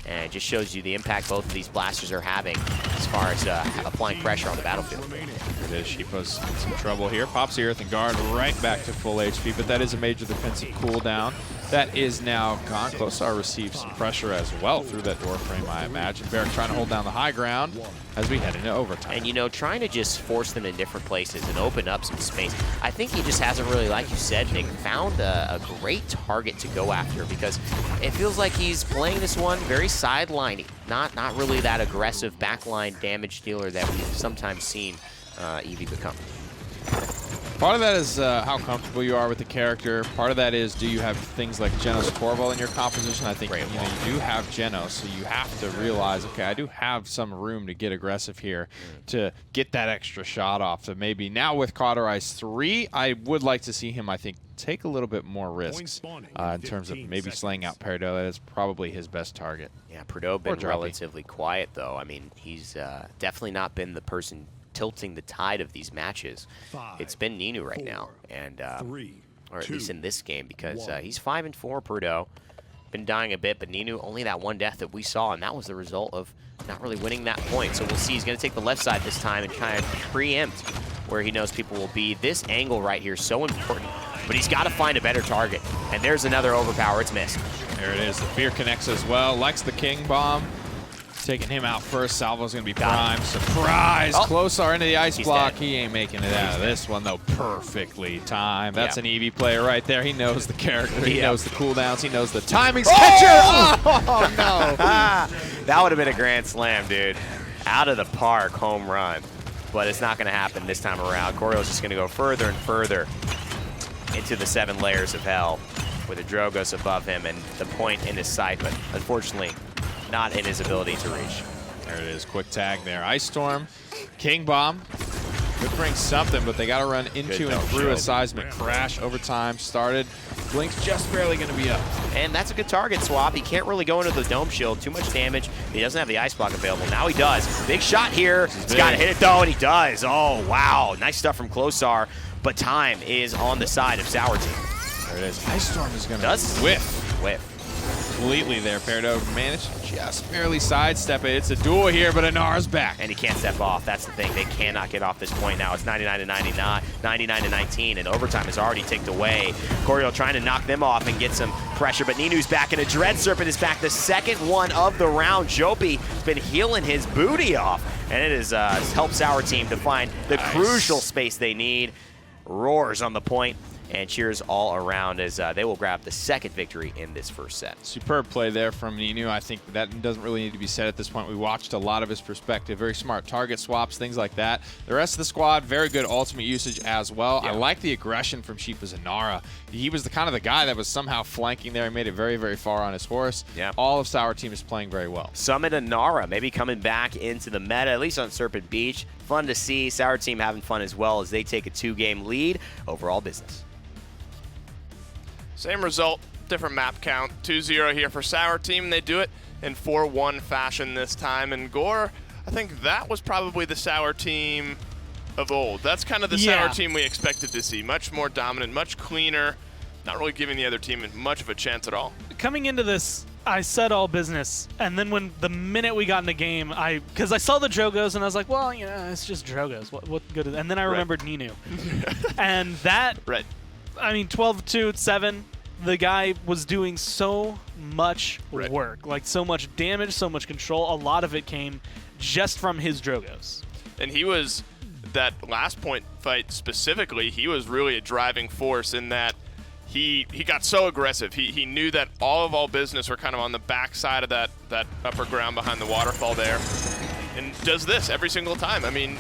And it just shows you the impact both of these blasters are having as far as applying pressure on the battlefield. There it is. Sheepa's in some trouble here. Pops the Earthen Guard right back to full HP, but that is a major defensive cooldown. That is now gone. Closar receives some pressure as well through that door frame, I imagine. Barrick trying to hold down the high ground as we head into overtime. And, you know, trying to just force them in different places and open up some space. I think he just hasn't really, like you said, Nick, found a great target to go after, because it feels like he's playing this one very sideliney. Not really that aggressive backline damage dealer that we've sometimes seen Eevee become. Part of that is how comfortable you are with the character. Part of that is, do you have things like Genos Corval in your composition? I think you do have Genos, so you have to realize, okay, I do have some room to get aggressive here to get that extra shot off. So maybe now with Cauterize 3, I would like to see him, I think, take a little bit more risks in terms of maybe slaying out Peridot. That is probably his best target. Yeah, Peridot been relatively quiet, though. I mean, he's definitely not been the person tilting the tide of these matches. It's been Ninu right now, and or at least in this game, because he's 5-4. Peridot been dying a bit, but Ninu only that 1 death that we saw, and that was the result of not really winning that point. So we'll see. He's going to take the left side this time and kind of preempt where he knows people will be. This angle right here is so important, but he's got to find a better target. And there's another overpower. It's missed. There it is. The Fear connects as well. Likes the King Bomb. Taking him out first. Salvo's going to be primed. Surprise! Closar into the ice block. Dead. He ain't making it out of this one, though. Perfectly timed. That's an Eevee player right there. He knows the character. He knows the cooldowns. He knows the timings. Oh, no. That would have been a grand slam, dude. Out of the park home run. But it's not going to happen this time around. Corio's just going to go further and further into the 7 layers of hell with a Drogos above him and the point in his sight, but unfortunately not in his ability to reach. There it is. Quick tag there. Ice Storm, King Bomb. Could bring something, but they got to run into and through a seismic crash. Overtime started. Blink's just barely going to be up. And that's a good target swap. He can't really go into the dome shield. Too much damage. He doesn't have the ice block available. Now he does. Big shot here. He's got to hit it, though, and he does. Oh, wow. Nice stuff from Closar, but time is on the side of Sour Team. There it is. Ice Storm is going to whiff. Completely there. Peridot managed to just barely sidestep it. It's a duel here, but Anar's back. And he can't step off. That's the thing. They cannot get off this point now. It's 99-99, 99-19, and overtime is already ticked away. Corio trying to knock them off and get some pressure, but Ninu's back, and a Dread Serpent is back. The second one of the round. Jopi has been healing his booty off, and it has helped Sour Team to find the crucial space they need. Roars on the point. and cheers all around as they will grab the second victory in this first set. Superb play there from Ninu. I think that doesn't really need to be said at this point. We watched a lot of his perspective. Very smart target swaps, things like that. The rest of the squad, very good ultimate usage as well. Yeah. I like the aggression from Sheepa Zanara. He was the kind of the guy that was somehow flanking there. He made it very, very far on his horse. Yeah. All of Sour Team is playing very well. Summit Anara maybe coming back into the meta, at least on Serpent Beach. Fun to see. Sour Team having fun as well as they take a 2-game lead over All Business. Same result, different map count. 2-0 here for Sour Team. They do it in 4-1 fashion this time. And Gore, I think that was probably the Sour Team of old. That's kind of the Sour Team we expected to see. Much more dominant, much cleaner, not really giving the other team much of a chance at all. Coming into this, I said All Business, and then when the minute we got in the game, because I saw the Drogos, and I was like, well, you know, it's just Drogos. What good is it? And then I remembered Ninu. And that, I mean, 12-2, 7, the guy was doing so much work, like so much damage, so much control. A lot of it came just from his Drogos. And he was, that last point fight specifically, he was really a driving force in that he got so aggressive. He knew that all Business were kind of on the back side of that upper ground behind the waterfall there, and does this every single time. I mean,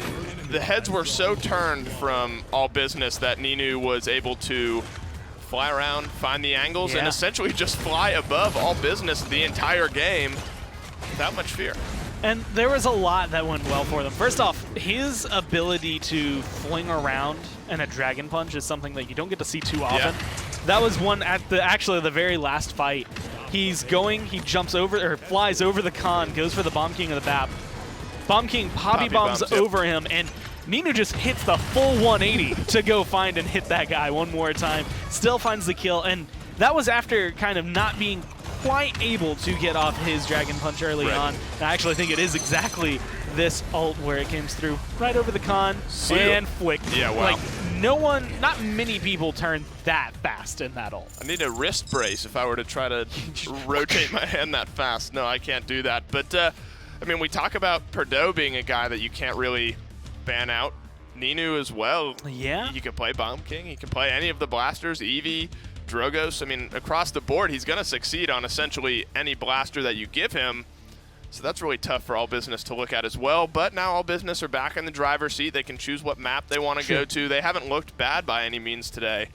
the heads were so turned from All Business that Ninu was able to fly around, find the angles, and essentially just fly above All Business the entire game without much fear. And there was a lot that went well for them. First off, his ability to fling around and a Dragon Punch is something that you don't get to see too often. That was one at actually the very last fight. He's going, he jumps over, or flies over the con, goes for the Bomb King of the BAP. Bomb King Poppy bombs over him, and Ninu just hits the full 180 to go find and hit that guy one more time. Still finds the kill, and that was after kind of not being quite able to get off his Dragon Punch early on. And I actually think it is exactly this ult where it comes through right over the con and flicked. Yeah, wow. Like, not many people turn that fast in that ult. I need a wrist brace if I were to try to rotate my hand that fast. No, I can't do that. But, I mean, we talk about Perdo being a guy that you can't really ban out. Ninu as well. Yeah. He can play Bomb King. He can play any of the blasters, Eevee, Drogos. I mean, across the board, he's going to succeed on essentially any blaster that you give him. So that's really tough for All Business to look at as well. But now All Business are back in the driver's seat. They can choose what map they want to go to. They haven't looked bad by any means today.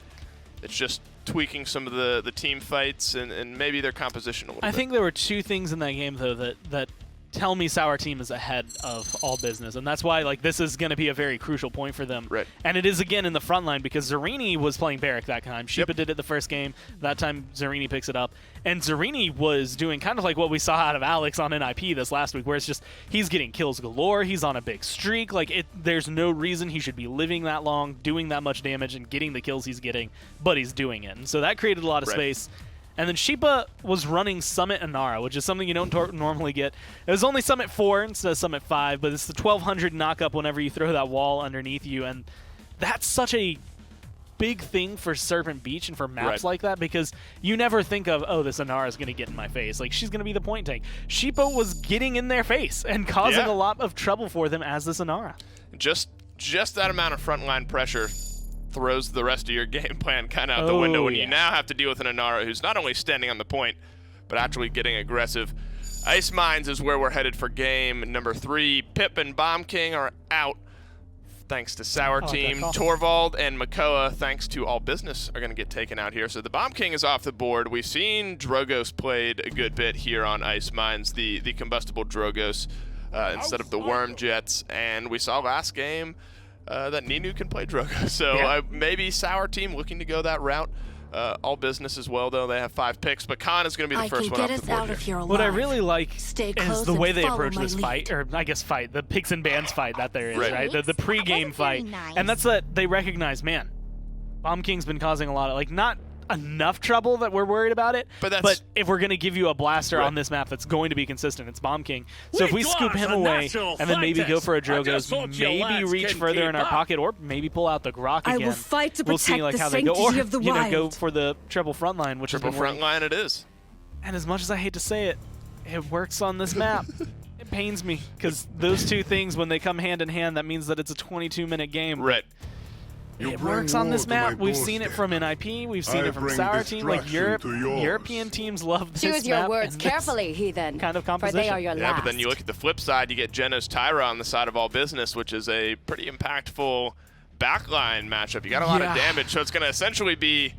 It's just tweaking some of the team fights and maybe their composition a little bit. I think there were two things in that game, though, that tell me Sour Team is ahead of All Business, and that's why this is going to be a very crucial point for them. Right. And it is again in the front line because Zarini was playing Barrack that time. Sheepa did it the first game. That time Zarini picks it up, and Zarini was doing kind of like what we saw out of Alex on NIP this last week, where it's just he's getting kills galore. He's on a big streak. Like there's no reason he should be living that long, doing that much damage, and getting the kills he's getting, but he's doing it. And so that created a lot of space. And then Sheepa was running Summit Anara, which is something you don't normally get. It was only Summit 4 instead of Summit 5, but it's the 1200 knock-up whenever you throw that wall underneath you. And that's such a big thing for Serpent Beach and for maps like that, because you never think of, oh, this Anara is going to get in my face. Like, she's going to be the point tank. Sheepa was getting in their face and causing a lot of trouble for them as this Anara. Just that amount of frontline pressure throws the rest of your game plan kind of out the window when you now have to deal with an Anara who's not only standing on the point, but actually getting aggressive. Ice Mines is where we're headed for game number 3. Pip and Bomb King are out thanks to Sour Team. Torvald and Makoa, thanks to All Business, are going to get taken out here. So the Bomb King is off the board. We've seen Drogos played a good bit here on Ice Mines, the combustible Drogos instead of the Worm Jets. And we saw last game that Ninu can play Drogo. So maybe Sour Team looking to go that route. All Business as well, though. They have 5 picks, but Khan is going to be the first one off the board here. What I really like is the way they approach this fight, or I guess fight, the picks and bans fight that there is, right? The pre-game fight. And that's that they recognize, man, Bomb King's been causing a lot of, like, not enough trouble that we're worried about it, but if we're going to give you a blaster on this map that's going to be consistent, it's Bomb King. So if we scoop him away and then maybe go for a Drogos, maybe reach further in our pocket, or maybe pull out the Grok again. I will fight to we'll see protect how the they go, or sanctity of the wild. go for the triple frontline, which triple frontline it is. And as much as I hate to say it, it works on this map. It pains me because those two things, when they come hand in hand, that means that it's a 22-minute game. Right. it works on this map. We've seen it from NIP. We've seen it from Sour Team. Like European teams love this map. Choose your words carefully, heathen. Kind of composition. For they are your last. But then you look at the flip side, you get Geno's Tyra on the side of All Business, which is a pretty impactful backline matchup. You got a lot of damage, so it's going to essentially be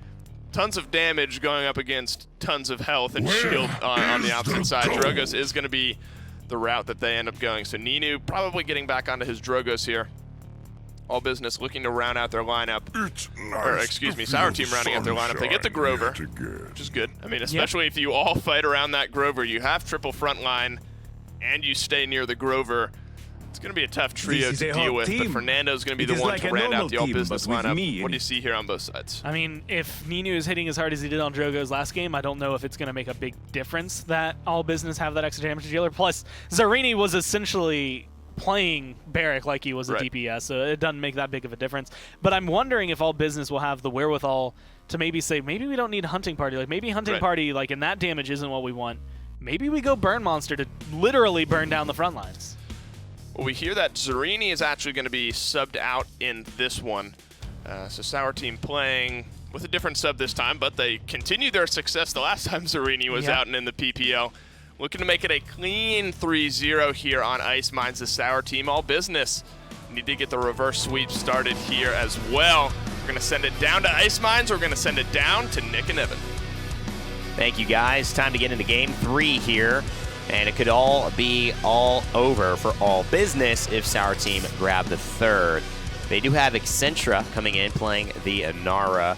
tons of damage going up against tons of health and shield on the opposite side. Drogos is going to be the route that they end up going. So Ninu probably getting back onto his Drogos here. All Business looking to round out their lineup. Or, excuse me, Sour Team rounding out their lineup. They get the Grover, which is good. I mean, especially if you all fight around that Grover, you have triple front line, and you stay near the Grover. It's going to be a tough trio to deal with, but Fernando's going to be the one to round out the All Business lineup. What do you see here on both sides? I mean, if Ninu is hitting as hard as he did on Drogo's last game, I don't know if it's going to make a big difference that All Business have that extra damage dealer. Plus, Zarini was essentially playing Barrack like he was a DPS, so it doesn't make that big of a difference. But I'm wondering if All Business will have the wherewithal to maybe say, maybe we don't need Hunting Party. Like, maybe Hunting Party, like, and that damage isn't what we want. Maybe we go Burn Monster to literally burn down the front lines. Well, we hear that Zarini is actually going to be subbed out in this one. So Sour Team playing with a different sub this time, but they continued their success the last time Zarini was out and in the PPL. Looking to make it a clean 3-0 here on Ice Mines, the Sour Team. All Business need to get the reverse sweep started here as well. We're going to send it down to Ice Mines, or we're going to send it down to Nick and Evan. Thank you, guys. Time to get into Game 3 here. And it could all be all over for All Business if Sour Team grab the third. They do have Accentra coming in, playing the Inara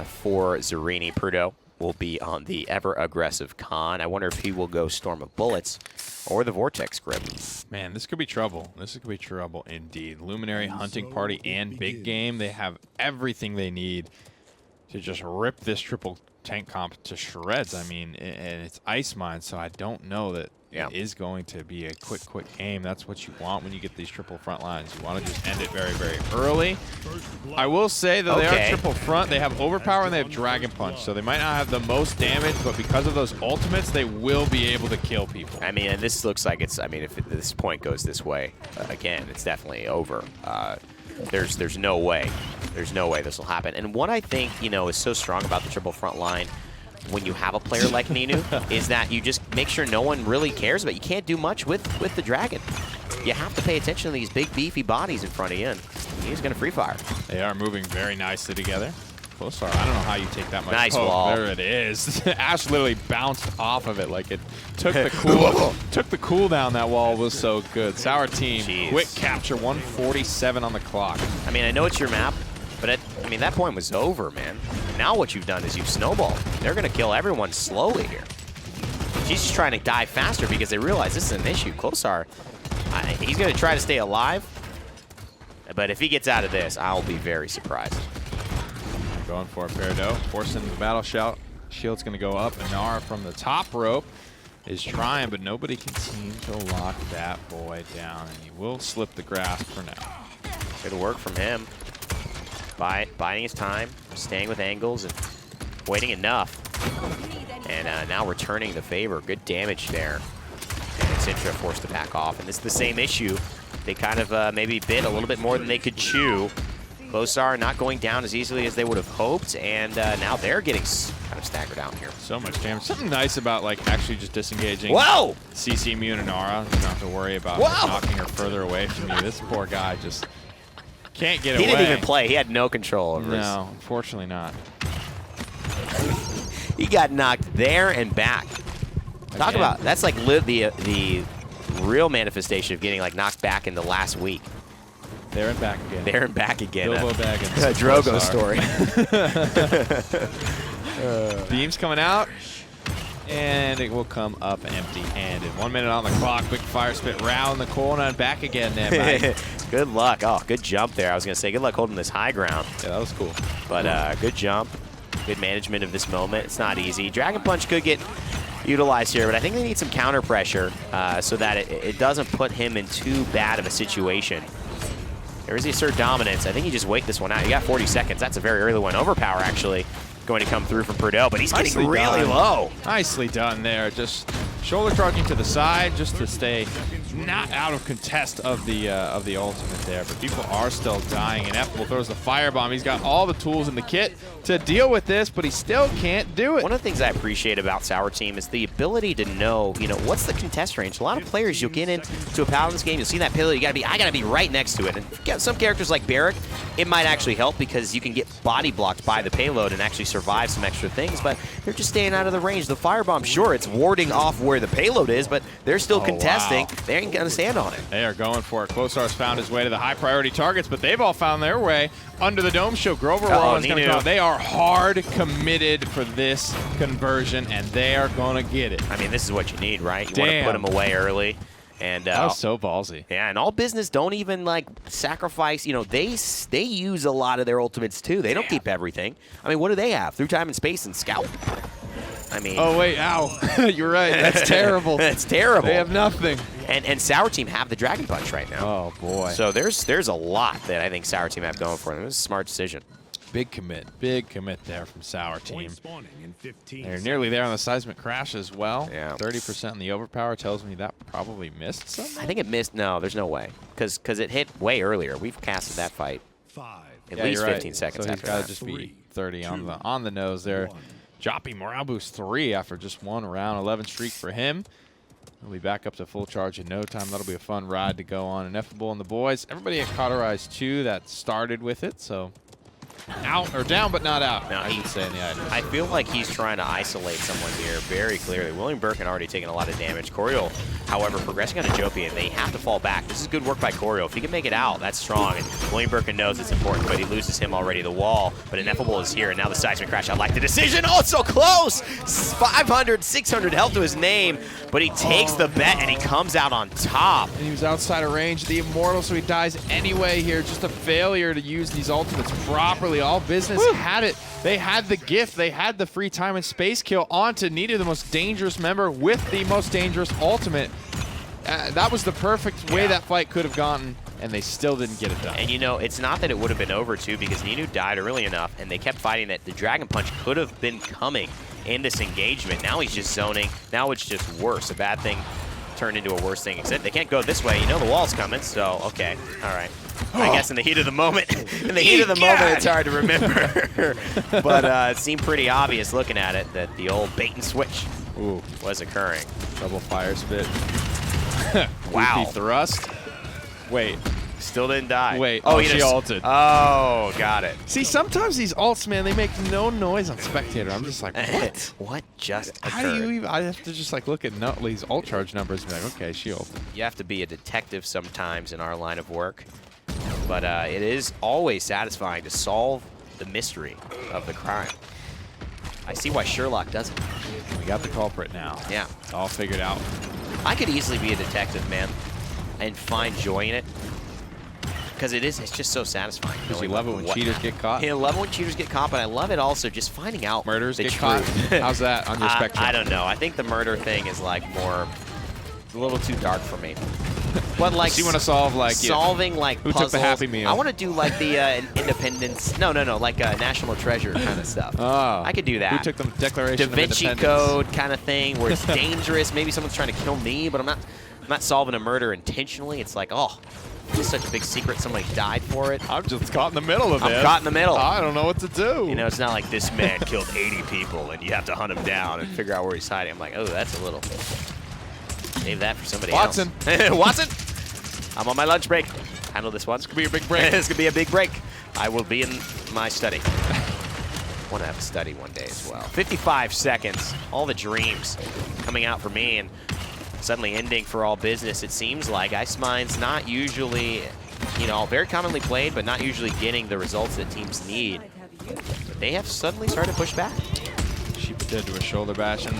for Zarini. Prudo will be on the ever-aggressive Khan. I wonder if he will go Storm of Bullets or the Vortex Grip. Man, this could be trouble. This could be trouble indeed. Luminary, Hunting Party, and Big Game, they have everything they need to just rip this triple tank comp to shreds. I mean, and it's Ice Mine, so I don't know that it is going to be a quick game. That's what you want when you get these triple front lines. You want to just end it very, very early. I will say, though, they are triple front. They have Overpower and they have Dragon Punch, so they might not have the most damage, but because of those ultimates, they will be able to kill people. I mean, and this looks like it's, I mean, if this point goes this way, again, it's definitely over. There's no way. There's no way this will happen. And what I think, you know, is so strong about the triple front line when you have a player like Ninu is that you just make sure no one really cares about it. You can't do much with the Dragon. You have to pay attention to these big, beefy bodies in front of you, and he's going to free fire. They are moving very nicely together. Close, I don't know how you take that much. Nice wall. There it is. Ash literally bounced off of it like it took the cool. Took the cooldown. That wall was so good. Sour Team, quick capture, 147 on the clock. I mean, I know it's your map, but I mean, that point was over, man. Now what you've done is you've snowballed. They're going to kill everyone slowly here. She's just trying to die faster because they realize this is an issue. Klosar, he's going to try to stay alive, but if he gets out of this, I'll be very surprised. Going for it, Peridot, forcing the battle shout. Shield's going to go up. Inara from the top rope is trying, but nobody can seem to lock that boy down, and he will slip the grasp for now. Good work from him. Biding his time, staying with angles, and waiting enough. And now returning the favor. Good damage there. And Accentra forced to back off. And this is the same issue. They kind of maybe bit a little bit more than they could chew. Klosar not going down as easily as they would have hoped, and now they're getting kind of staggered out here. So much damage. Something nice about like actually just disengaging. Whoa! CC immune Inara. You don't have to worry about knocking her further away from you. This poor guy just can't get away. He didn't even play. He had no control over this. No, unfortunately not. He got knocked there and back. Talk about, that's like the real manifestation of getting like knocked back in the last week. There and back again. There and back again. Bilbo Baggins. Drogo story. Beam's coming out, and it will come up empty-handed. 1 minute on the clock. Quick fire spit round the corner and back again there, mate. Good luck. Oh, good jump there. I was going to say good luck holding this high ground. Yeah, that was cool. But good jump. Good management of this moment. It's not easy. Dragon Punch could get utilized here, but I think they need some counter pressure so that it doesn't put him in too bad of a situation. There is the assert dominance. I think you just wait this one out. You got 40 seconds. That's a very early one. Overpower, actually, going to come through from Purdell, but he's getting really low. Nicely done there. Just shoulder charging to the side just to stay not out of contest of the ultimate there, but people are still dying. And Ineffable throws the firebomb. He's got all the tools in the kit to deal with this, but he still can't do it. One of the things I appreciate about Sour Team is the ability to know, what's the contest range. A lot of players, you'll get into a Paladins game, you'll see that payload, I gotta be right next to it. And some characters like Barrack, it might actually help because you can get body blocked by the payload and actually survive some extra things, but they're just staying out of the range. The firebomb, sure, it's warding off where the payload is, but they're still contesting. Wow. They ain't gonna stand on it. They are going for it. Closar's found his way to the high priority targets, but they've all found their way under the dome shield. Grover Rowan's going to go. They are hard committed for this conversion, and they are going to get it. I mean, this is what you need, right? You want to put them away early. And that was so ballsy. Yeah, and All Business don't even sacrifice. They use a lot of their ultimates too. They don't keep everything. I mean, what do they have? Through Time and Space and Scout. I mean. Oh wait, ow! You're right. That's terrible. That's terrible. They have nothing. And Sour Team have the Dragon Punch right now. Oh boy. So there's a lot that I think Sour Team have going for them. It was a smart decision. Big commit there from Sour Team. They're nearly there on the seismic crash as well. Yeah. 30% on the overpower tells me that probably missed something. I think it missed. No, there's no way. Because it hit way earlier. We've casted that fight at least 15 seconds so after he's got that. to just be 30 on the nose there. Dropping morale boost 3 after just one round. 11 streak for him. He'll be back up to full charge in no time. That'll be a fun ride to go on. Ineffable and the boys. Everybody at Cauterized 2 that started with it, so out or down, but not out. Now, I would say in the item. I feel like he's trying to isolate someone here very clearly. William Burke had already taken a lot of damage. Coriol, however, progressing on a Jopian, they have to fall back. This is good work by Coriol. If he can make it out, that's strong. And William Burke knows it's important, but he loses him already the wall. But Ineffable is here, and now the seismic crash. I like the decision. Oh, it's so close! 500, 600 health to his name, but he takes the bet, and he comes out on top. And he was outside of range, the Immortal, so he dies anyway here. Just a failure to use these ultimates properly. All Business had it. They had the gift. They had the free time and space kill onto Nita, the most dangerous member, with the most dangerous ultimate. That was the perfect way that fight could have gone, and they still didn't get it done. And it's not that it would have been over too, because Ninu died early enough, and they kept fighting that the Dragon Punch could have been coming in this engagement. Now he's just zoning. Now it's just worse. A bad thing turned into a worse thing. Except they can't go this way. The wall's coming, so okay. All right. I guess in the heat of the moment, it's hard to remember. But it seemed pretty obvious looking at it that the old bait and switch was occurring. Double fire spit. Wow. Thrust. Wait. Still didn't die. Wait. Oh, she ulted. Oh, got it. See, sometimes these ults, man, they make no noise on spectator. I'm just like, what? What just occurred? How do you even? I have to just look at these ult charge numbers and be like, okay, she ulted. You have to be a detective sometimes in our line of work. But it is always satisfying to solve the mystery of the crime. I see why Sherlock does it. We got the culprit now. Yeah. It's all figured out. I could easily be a detective, man, and find joy in it. Because it's just so satisfying. Because you love it when cheaters get caught? Yeah, I love it when cheaters get caught, but I love it also just finding out murders the get truth. caught? How's that on your spectrum? I don't know. I think the murder thing is more, a little too dark for me. But so you want to solve solving who puzzles. Took the Happy Meal? I want to do the Independence. No, National Treasure kind of stuff. Oh, I could do that. Who took the Declaration Da Vinci of Independence? Code kind of thing where it's dangerous. Maybe someone's trying to kill me, but I'm not solving a murder intentionally. It's like, oh, it's such a big secret. Somebody died for it. I'm just caught in the middle of it. I'm caught in the middle. I don't know what to do. It's not like this man killed 80 people and you have to hunt him down and figure out where he's hiding. I'm like, oh, that's a little. Save that for somebody Watson. else. Watson! I'm on my lunch break. Handle this one. This could be a big break. This could be a big break. I will be in my study. Want to have a study one day as well. 55 seconds. All the dreams coming out for me and suddenly ending for All Business. It seems like Ice Mine's not usually, very commonly played, but not usually getting the results that teams need. But they have suddenly started to push back. Sheep dead to a shoulder bash, and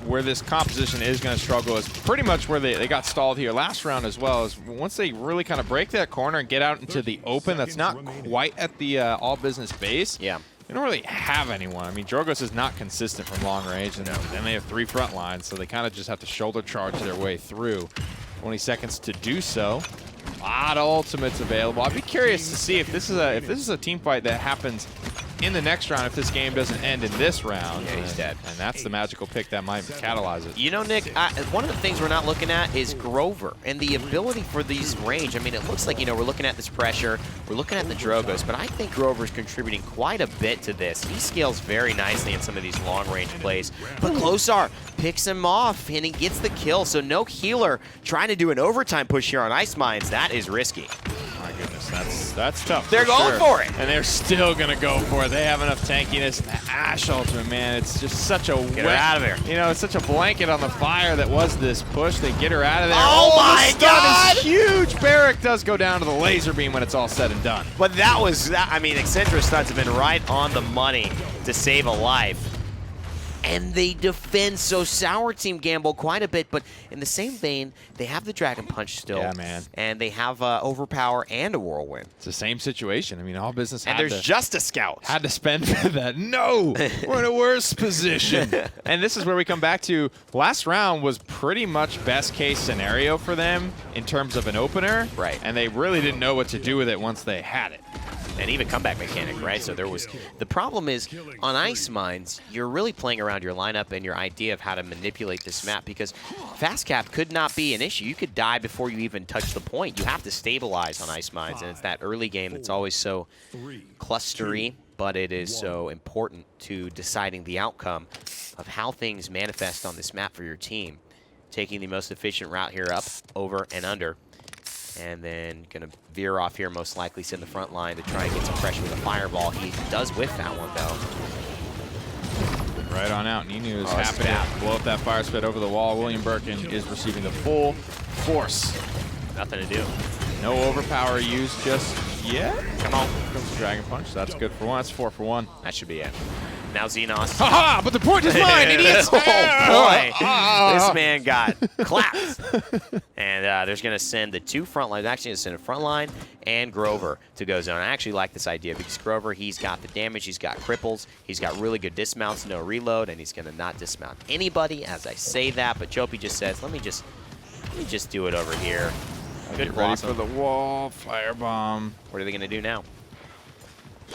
where this composition is going to struggle is pretty much where they got stalled here last round as well. Is once they really kind of break that corner and get out into the open, that's not quite at the All Business base. Yeah. They don't really have anyone. I mean, Drogos is not consistent from long range, and then they have 3 front lines, so they kind of just have to shoulder charge their way through. 20 seconds to do so. A lot of ultimates available. I'd be curious to see if this is a team fight that happens in the next round if this game doesn't end in this round. Yeah, he's dead. And that's the magical pick that might catalyze it. You know, Nick, one of the things we're not looking at is Grover and the ability for these range. I mean, it looks like, you know, we're looking at this pressure, we're looking at the Drogos, but I think Grover's contributing quite a bit to this. He scales very nicely in some of these long-range plays. But Klosar picks him off, and he gets the kill, so no healer trying to do an overtime push here on Ice Mines. That is risky. My goodness, that's tough. They're going for it. And they're still going to go for it. They have enough tankiness. And the Ash Ultimate, man, it's just such a Get her out of there. You know, it's such a blanket on the fire that was this push. They get her out of there. Oh my the stun God! is huge. Barrick does go down to the laser beam when it's all said and done. But that was, I mean, Accenture stuns have been right on the money to save a life. And they defend, so Sour Team gamble quite a bit, but in the same vein, they have the Dragon Punch still. Yeah, man. And they have Overpower and a Whirlwind. It's the same situation. I mean, all business And there's just a Scout. had to spend for that. No, we're in a worse position. And this is where we come back to last round was pretty much best case scenario for them in terms of an opener. Right. And they really didn't know what to do with it once they had it. And even comeback mechanic, right? So there was, the problem is on Ice Mines, you're really playing around your lineup and your idea of how to manipulate this map, because fast cap could not be an issue. You could die before you even touch the point. You have to stabilize on Ice Mines, and it's that early game that's always so clustery, but it is so important to deciding the outcome of how things manifest on this map for your team. Taking the most efficient route here up, over, and under. And then going to veer off here, most likely sit in the front line to try and get some pressure with a fireball. He does whiff that one, though. Right on out. Ninu is happy to blow up that fire spit over the wall. William Birkin is receiving the full force. Nothing to do. No overpower used just yet. Come on. Comes the Dragon Punch. That's good for one. That's 4 for 1. That should be it. Now Xenos. Haha, but the point is mine, idiots! Oh, boy. This man got clapped. And there's going to send the two front lines. Actually, going to send a front line and Grover to go zone. I actually like this idea because Grover, he's got the damage, he's got cripples, he's got really good dismounts, no reload, and he's going to not dismount anybody as I say that. But Jopi just says, let me just do it over here. Get ready for the wall, firebomb. What are they going to do now?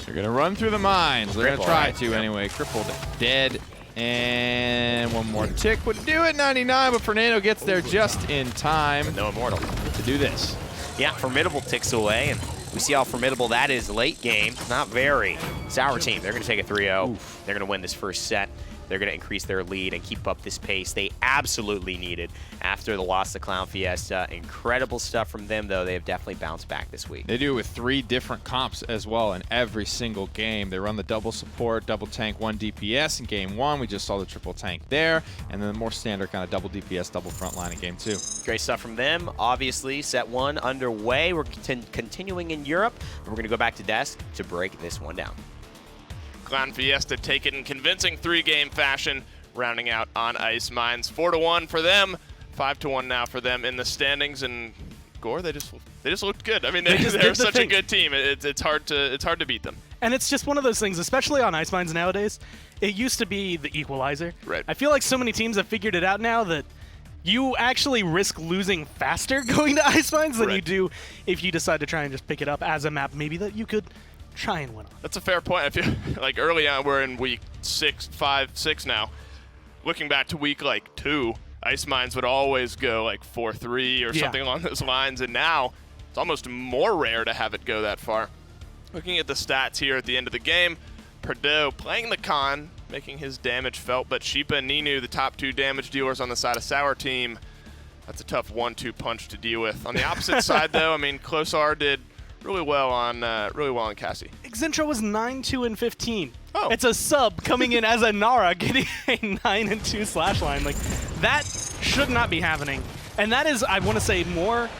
They're going to run through the mines. They're going to Cripple, try right? to anyway. Crippled, dead, and one more tick would do it. 99, but Fernando gets there just in time No immortal. to do this. Yeah, Formidable ticks away, and we see how formidable that is late game. Not very. Sour Team, they're going to take a 3-0. They're going to win this first set. They're going to increase their lead and keep up this pace they absolutely needed after the loss to Clown Fiesta. Incredible stuff from them, though. They have definitely bounced back this week. They do it with 3 different comps as well in every single game. They run the double support, double tank, 1 DPS in game 1. We just saw the triple tank there. And then the more standard kind of double DPS, double frontline in game 2. Great stuff from them. Obviously, set 1 underway. We're continuing in Europe. We're going to go back to desk to break this one down. Clown Fiesta take it in convincing 3-game fashion, rounding out on Ice Mines. 4-1 for them, 5-1 now for them in the standings. And Gore, they just looked good. I mean, they're such a good team. It's hard to beat them. And it's just one of those things, especially on Ice Mines nowadays. It used to be the equalizer. Right. I feel like so many teams have figured it out now that you actually risk losing faster going to Ice Mines than you do if you decide to try and just pick it up as a map maybe that you could try and win on. That's a fair point. I feel like early on, we're in week 5, 6 now. Looking back to week 2, Ice Mines would always go 4-3 or something along those lines, and now it's almost more rare to have it go that far. Looking at the stats here at the end of the game, Perdeaux playing the con, making his damage felt, but Sheepa and Ninu, the top 2 damage dealers on the side of Sour Team, that's a tough 1-2 punch to deal with. On the opposite side, though, I mean, Klosar did really well on Cassie. Xentra was 9-2-15. Oh. It's a sub coming in as a Nara getting a 9-2 slash line. That should not be happening. And that is, I want to say, more,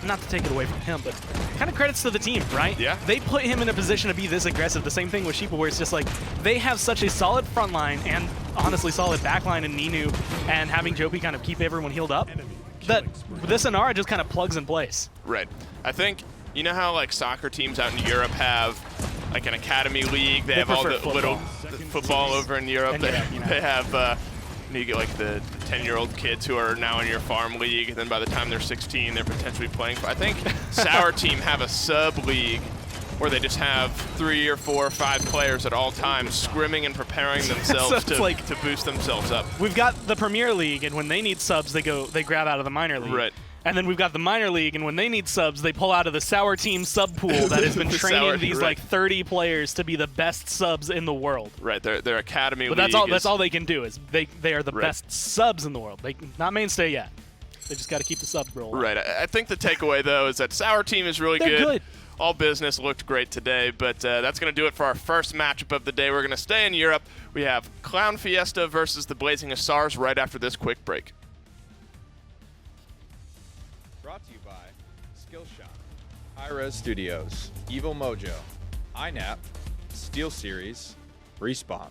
not to take it away from him, but kind of credits to the team, right? Yeah. They put him in a position to be this aggressive. The same thing with Sheepa, where it's just they have such a solid front line and honestly solid back line in Ninu, and having Jopi kind of keep everyone healed up, that this Inara just kind of plugs in place. Right. I think, you know how soccer teams out in Europe have an academy league? They have all the little football over in Europe. They have, you get the 10-year-old kids who are now in your farm league, and then by the time they're 16, they're potentially playing. I think Sour Team have a sub league where they just have 3 or 4 or 5 players at all times scrimming and preparing themselves to boost themselves up. We've got the Premier League, and when they need subs, they grab out of the minor league. Right. And then we've got the minor league, and when they need subs, they pull out of the Sour Team sub pool that has been training these like 30 players to be the best subs in the world. Right, their academy. But that's all they can do is they are the best subs in the world. They not mainstay yet. They just got to keep the subs rolling. Right. I think the takeaway though is that Sour Team is really good. All Business looked great today, but that's going to do it for our first matchup of the day. We're going to stay in Europe. We have Clown Fiesta versus the Blazing Hussars right after this quick break. Brought to you by Skillshot, Hi-Res Studios, Evil Mojo, INAP, SteelSeries, Respawn.